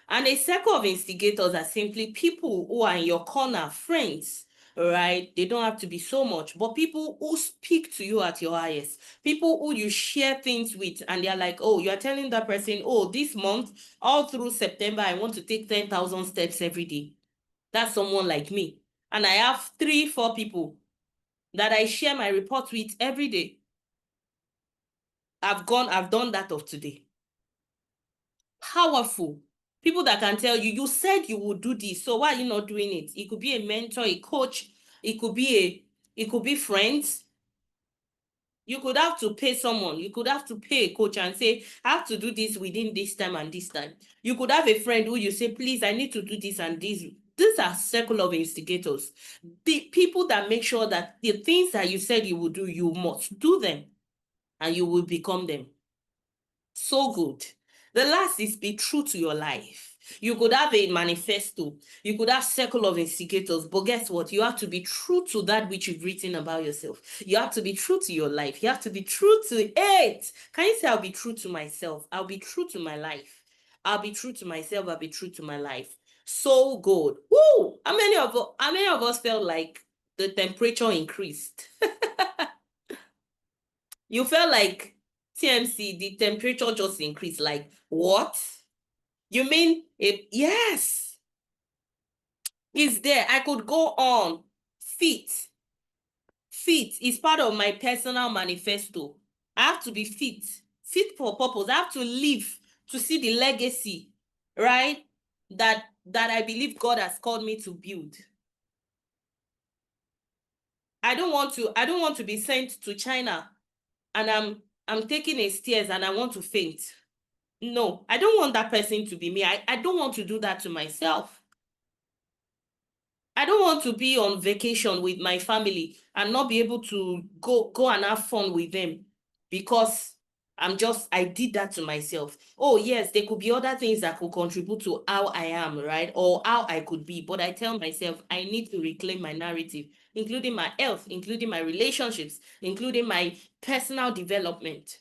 And a circle of instigators are simply people who are in your corner, friends, right? They don't have to be so much, but people who speak to you at your highest, people who you share things with, and they're like, oh, you're telling that person, oh, this month, all through September, I want to take 10,000 steps every day. That's someone like me. And I have 3, 4 people that I share my report with every day. I've done that of today. Powerful. People that can tell you, you said you would do this, so why are you not doing it? It could be a mentor, a coach, it could be friends. You could have to pay someone, you could have to pay a coach and say, I have to do this within this time and this time. You could have a friend who you say, please, I need to do this and this. These are circle of instigators. The people that make sure that the things that you said you would do, you must do them and you will become them. So good. The last is be true to your life. You could have a manifesto, you could have circle of instigators, but guess what? You have to be true to that which you've written about yourself. You have to be true to your life. You have to be true to it. Can you say, I'll be true to myself? I'll be true to my life. I'll be true to myself. I'll be true to my life. So good. Woo! How many of us felt like the temperature increased? You felt like TMC, the temperature just increased. Like, what? You mean it? Yes, it's there. I could go on. Fit. Fit is part of my personal manifesto. I have to be fit. Fit for purpose. I have to live to see the legacy, right? That I believe God has called me to build. I don't want to be sent to China and I'm taking a stairs and I want to faint. No, I don't want that person to be me. I don't want to do that to myself. I don't want to be on vacation with my family and not be able to go and have fun with them because I did that to myself. Oh, yes, there could be other things that could contribute to how I am, right? Or how I could be. But I tell myself I need to reclaim my narrative, including my health, including my relationships, including my personal development.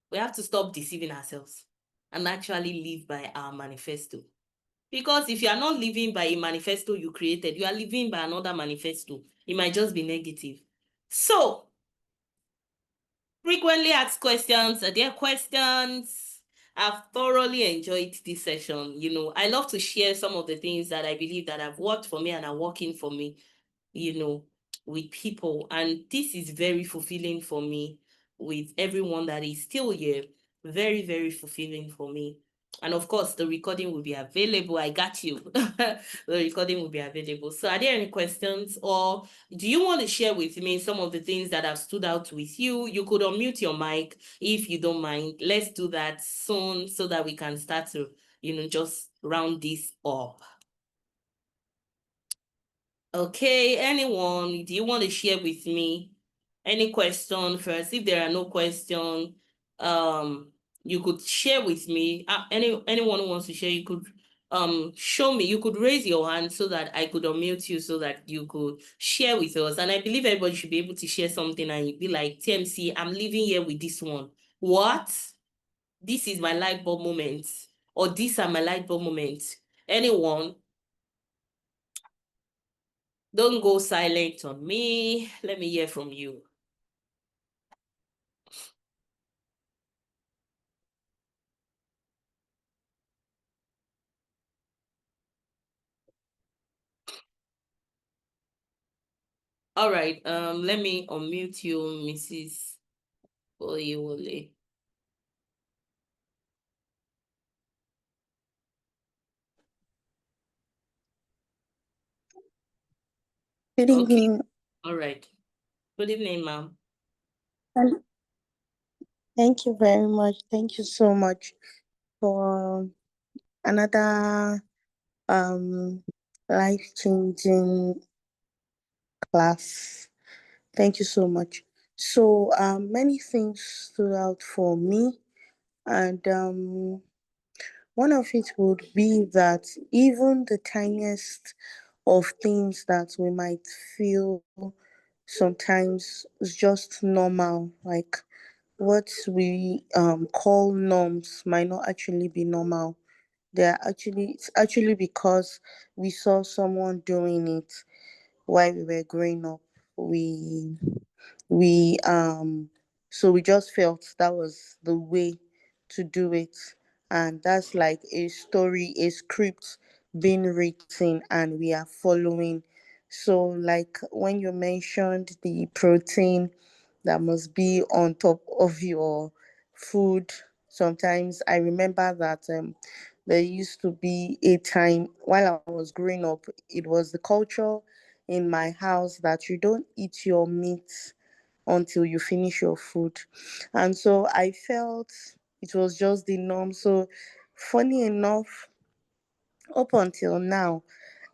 We have to stop deceiving ourselves and actually live by our manifesto. Because if you are not living by a manifesto you created, you are living by another manifesto. It might just be negative. So, frequently asked questions. Are there questions? I've thoroughly enjoyed this session. I love to share some of the things that I believe that have worked for me and are working for me, with people. And this is very fulfilling for me with everyone that is still here. Very, very fulfilling for me. And of course, the recording will be available. I got you. The recording will be available. So are there any questions, or do you want to share with me some of the things that have stood out with you? You could unmute your mic if you don't mind. Let's do that soon so that we can start to, just round this up. Okay, anyone, do you want to share with me any question first? If there are no questions, you could share with me. Anyone who wants to share, you could show me. You could raise your hand so that I could unmute you so that you could share with us. And I believe everybody should be able to share something and you'd be like, TMC, I'm living here with this one. What? This is my light bulb moment, or these are my light bulb moments. Anyone? Don't go silent on me. Let me hear from you. All right. Let me unmute you, Mrs. Oyewole.
Good
Okay.
evening.
All right. Good evening, ma'am.
Thank you very much. Thank you so much for another life-changing class. Thank you so much. So many things stood out for me, and one of it would be that even the tiniest of things that we might feel sometimes is just normal, like what we call norms might not actually be normal. It's actually because we saw someone doing it while we were growing up. We we so we just felt that was the way to do it, and that's like a story, a script being written, and we are following. So like when you mentioned the protein that must be on top of your food, sometimes I remember that there used to be a time while I was growing up, it was the culture in my house that you don't eat your meat until you finish your food. And so I felt it was just the norm. So, funny enough, up until now,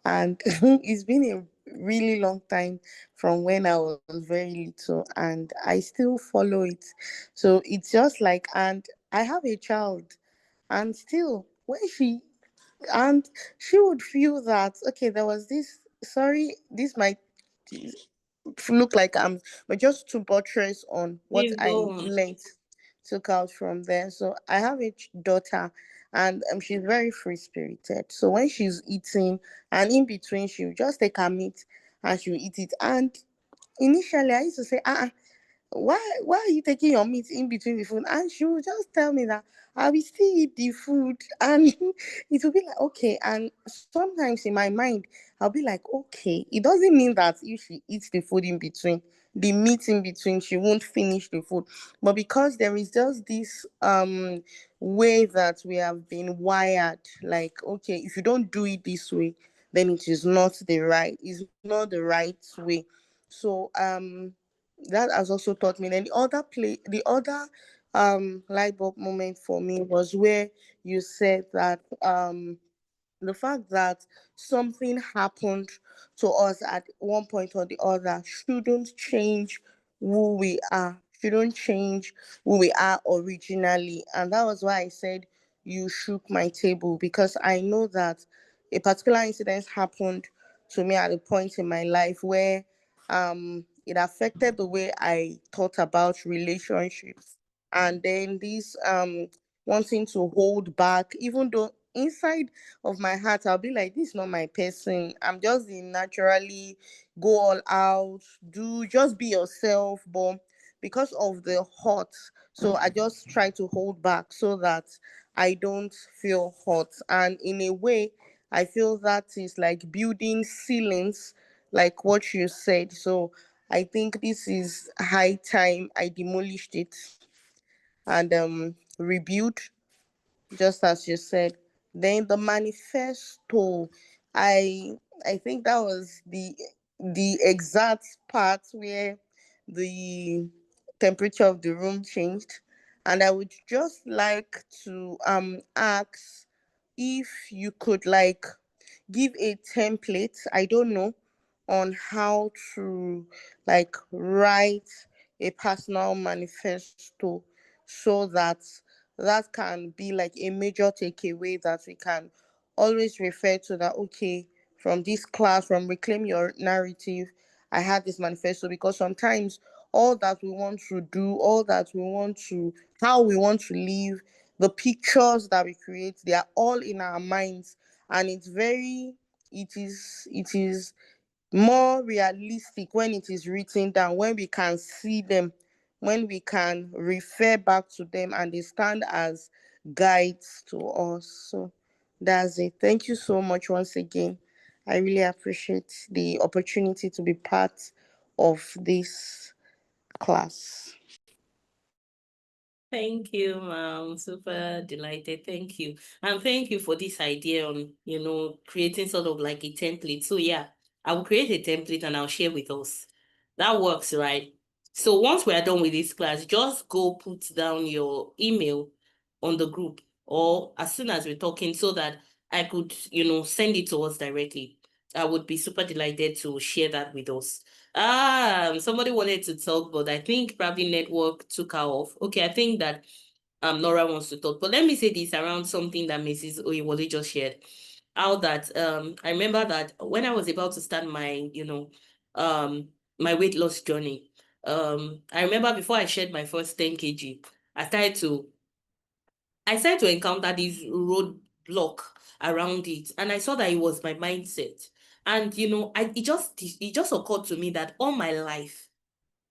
and it's been a really long time from when I was very little, and I still follow it. So, it's just like, and I have a child, and still, when and she would feel that, okay, there was this, sorry, this might look like I'm, but just to buttress on what
Please
I
go on.
learned, took out from there. So I have a daughter, and she's very free spirited. So when she's eating, and in between, she'll just take her meat and she'll eat it. And initially, I used to say, why are you taking your meat in between the food? And she will just tell me that I will still eat the food, and it will be like, okay. And sometimes in my mind, I'll be like, okay, it doesn't mean that if she eats the food in between, the meat in between, she won't finish the food. But because there is just this way that we have been wired, like, okay, if you don't do it this way, then it is not the right way. So that has also taught me. Then the other light bulb moment for me was where you said that the fact that something happened to us at one point or the other shouldn't change who we are, shouldn't change who we are originally. And that was why I said you shook my table, because I know that a particular incident happened to me at a point in my life where it affected the way I thought about relationships. And then this wanting to hold back, even though inside of my heart I'll be like, this is not my person. I'm just the naturally go all out, do just be yourself. But because of the hurt, so I just try to hold back so that I don't feel hurt. And in a way, I feel that is like building ceilings, like what you said. So I think this is high time I demolished it and rebuild, just as you said. Then the manifesto, I I think that was the exact part where the temperature of the room changed. And I would just like to ask if you could like give a template, I don't know, on how to like write a personal manifesto, so that that can be like a major takeaway that we can always refer to, that okay, from this class, from Reclaim Your Narrative, I had this manifesto. Because sometimes all that we want to do, all that we want to, how we want to live, the pictures that we create, they are all in our minds. And it is more realistic when it is written down, when we can see them, when we can refer back to them, and they stand as guides to us. So that's it. Thank you so much once again. I really appreciate the opportunity to be part of this class.
Thank you, ma'am. Super delighted. Thank you. And thank you for this idea on, creating sort of like a template. So yeah, I will create a template and I'll share with us. That works, right? So once we are done with this class, just go put down your email on the group or as soon as we're talking so that I could, send it to us directly. I would be super delighted to share that with us. Somebody wanted to talk, but I think probably network took her off. Okay, I think that Nora wants to talk. But let me say this around something that Mrs. Oyewole just shared. How that I remember that when I was about to start my, my weight loss journey, I remember before I shed my first 10 kg, I started to encounter this roadblock around it, and I saw that it was my mindset. And it just occurred to me that all my life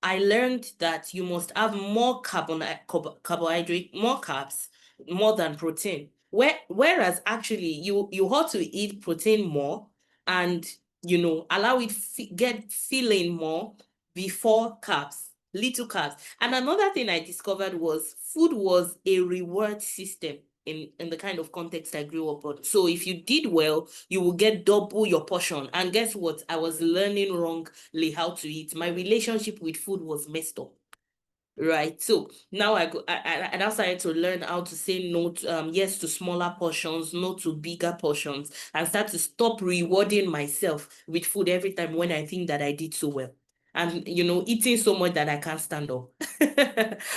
I learned that you must have more carbohydrate, more carbs, more than protein. Whereas actually you ought to eat protein more, and allow it get filling more before carbs, little carbs. And another thing I discovered was food was a reward system in the kind of context I grew up on. So if you did well, you will get double your portion. And guess what? I was learning wrongly how to eat. My relationship with food was messed up. Right. So now I now started to learn how to say no to, yes to smaller portions, no to bigger portions, and start to stop rewarding myself with food every time when I think that I did so well. And eating so much that I can't stand up.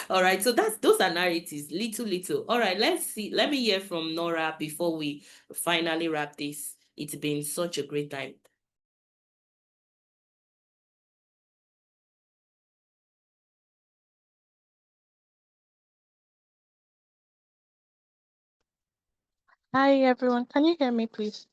All right. So those are narratives, little. All right, let's see. Let me hear from Nora before we finally wrap this. It's been such a great time.
Hi everyone, can you hear me please?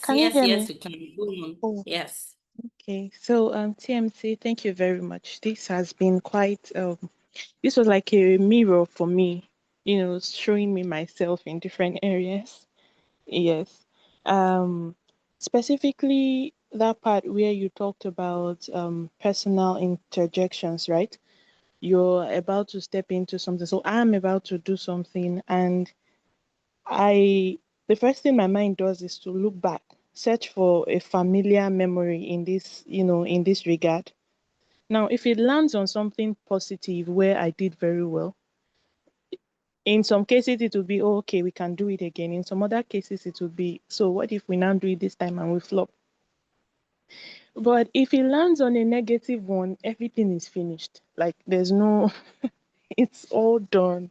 Can you
Yes,
hear
yes,
me?
we can. Go on.
Oh,
Yes.
okay. So TMC, thank you very much. This has been quite this was like a mirror for me, showing me myself in different areas. Yes. Um Specifically that part where you talked about personal interjections, right? You're about to step into something. So I'm about to do something, and I the first thing my mind does is to look back, search for a familiar memory in this regard. Now, if it lands on something positive where I did very well, in some cases it will be, oh, okay, we can do it again. In some other cases it will be, so what if we now do it this time and we flop? But if it lands on a negative one, everything is finished. Like there's no, it's all done.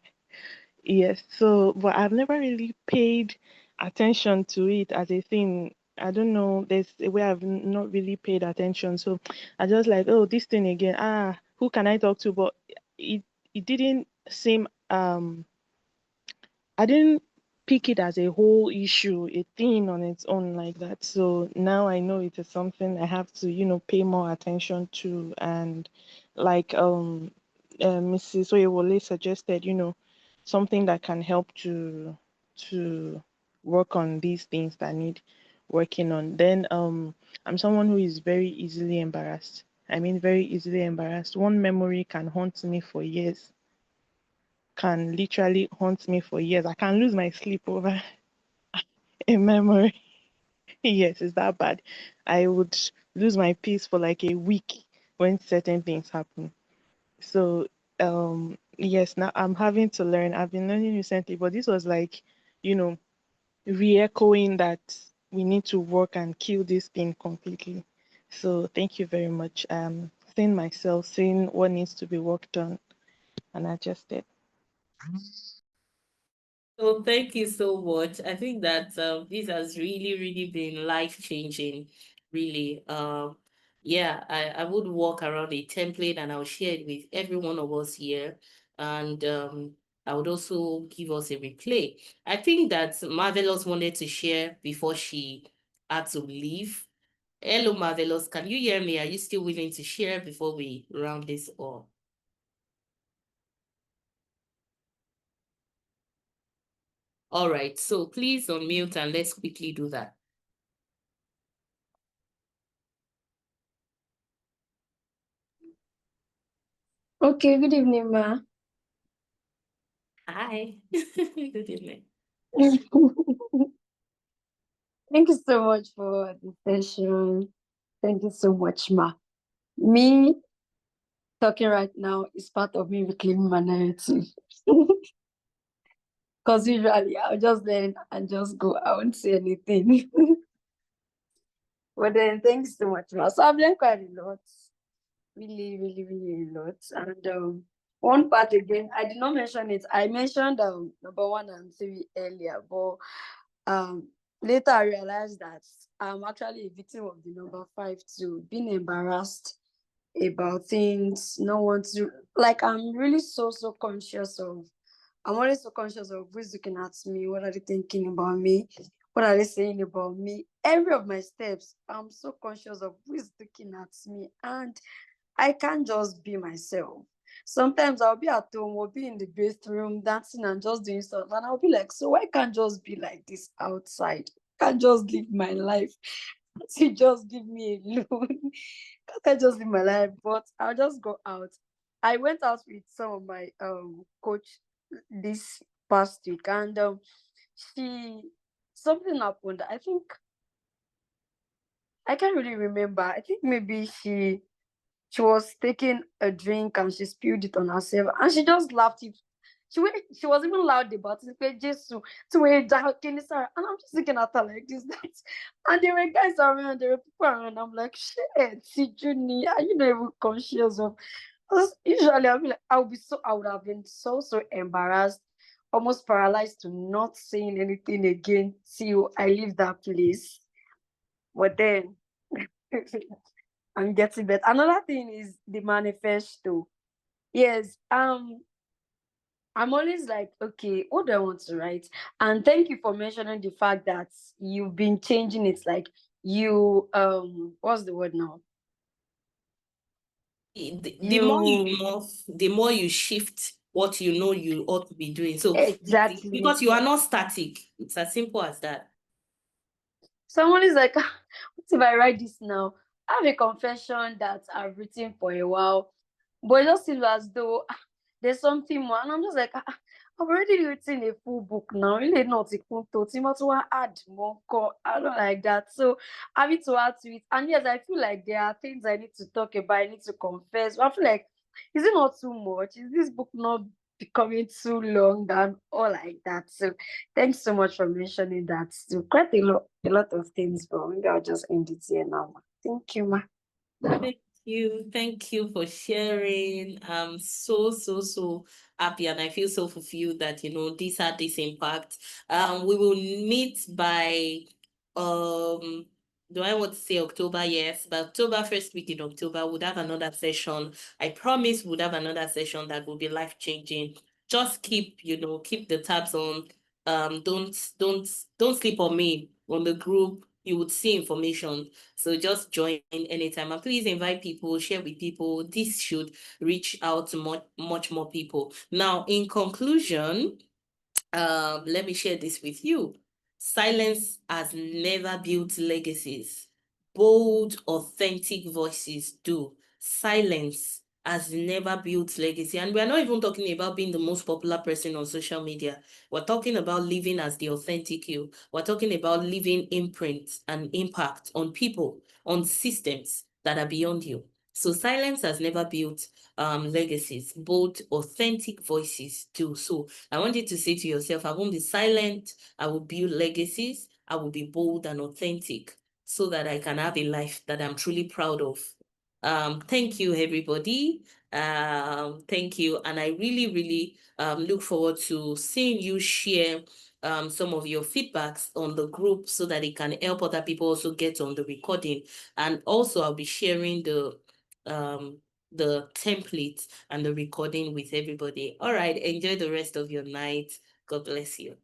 Yes, so but I've never really paid attention to it as a thing. I don't know, there's a way I've not really paid attention. So I just like, oh, this thing again. Who can I talk to? But it it didn't seem I didn't pick it as a whole issue, a thing on its own like that. So now I know it is something I have to, pay more attention to. And like Mrs. Oyewole suggested, something that can help to work on these things that need working on. Then I'm someone who is very easily embarrassed. I mean, very easily embarrassed. One memory can haunt me for years, can literally haunt me for years. I can lose my sleep over a memory. Yes, it's that bad. I would lose my peace for like a week when certain things happen. So, yes, now I'm having to learn. I've been learning recently, but this was like, you know, re-echoing that we need to work and kill this thing completely. So, thank you very much. Seeing myself, seeing what needs to be worked on and adjusted.
So thank you so much. I think that this has really been life changing. Really. Yeah, I would walk around a template and I'll share it with every one of us here. And I would also give us a replay. I think that Marvelous wanted to share before she had to leave. Hello, Marvelous. Can you hear me? Are you still willing to share before we round this up? All right, so please unmute and let's quickly do that.
Okay, good evening, ma.
Hi. Good evening.
Thank you so much for the session. Thank you so much, ma. Me talking right now is part of me reclaiming my narrative. Because usually I'll just learn and just go. I won't say anything. But then thanks so much, ma. So I've learned quite a lot. Really, really, really a lot. And one part again, I did not mention it. I mentioned number 1 and 3 earlier, but later I realized that I'm actually a victim of the number 5 too, being embarrassed about things, no one to like. I'm really so conscious of. I'm always so conscious of who's looking at me, what are they thinking about me, what are they saying about me. Every of my steps, I'm so conscious of who's looking at me, and I can't just be myself. Sometimes I'll be at home, we'll be in the bathroom dancing and just doing stuff, and I'll be like, so why can't just be like this outside? Can't just live my life. To just leave me alone. Can't I just live my life? But I'll just go out. I went out with some of my coach this past week, and she something happened. I think I can't really remember. I think maybe she was taking a drink and she spilled it on herself, and she just laughed. She was even loud about it. Like, Jesus, to where can Sarah, and I'm just looking at her like this, that, and there were guys around, there were people around. I'm like, shit, see, Junie, are you not even conscious of? 'Cause usually I would have been so embarrassed, almost paralyzed to not saying anything again till I leave that place. But then I'm getting better. Another thing is the manifesto. Yes, I'm always like, okay, what do I want to write? And thank you for mentioning the fact that you've been changing it. Like you, what's the word now?
The more you move, the more you shift what you know you ought to be doing. So
Exactly.
because you are not static. It's as simple as that.
Someone is like, "Ah, what if I write this now? I have a confession that I've written for a while, but it just seems as though there's something more." And I'm just like, I've already written a full book now. Really not a full to add more. I don't like that. So I need to add to it. And yes, I feel like there are things I need to talk about, I need to confess. But I feel like, is it not too much? Is this book not becoming too long and all like that? So thanks so much for mentioning that. So quite a lot of things, but maybe I'll just end it here now, ma. Thank you, ma.
Thank you for sharing. I'm so happy, and I feel so fulfilled that this had this impact. We will meet by do I want to say October? Yes, but October, first week in October, we'll have another session. I promise we'll have another session that will be life-changing. Just keep the tabs on. Don't sleep on me on the group. You would see information. So just join anytime. And please invite people, share with people. This should reach out to much more people. Now, in conclusion, let me share this with you. Silence has never built legacies. Bold, authentic voices do. Silence has never built legacy. And we're not even talking about being the most popular person on social media. We're talking about living as the authentic you. We're talking about leaving imprint and impact on people, on systems that are beyond you. So silence has never built legacies. Bold, authentic voices do. So I want you to say to yourself, I won't be silent. I will build legacies. I will be bold and authentic so that I can have a life that I'm truly proud of. Thank you, everybody. Thank you. And I really look forward to seeing you share some of your feedbacks on the group so that it can help other people also get on the recording. And also I'll be sharing the template and the recording with everybody. All right, enjoy the rest of your night. God bless you.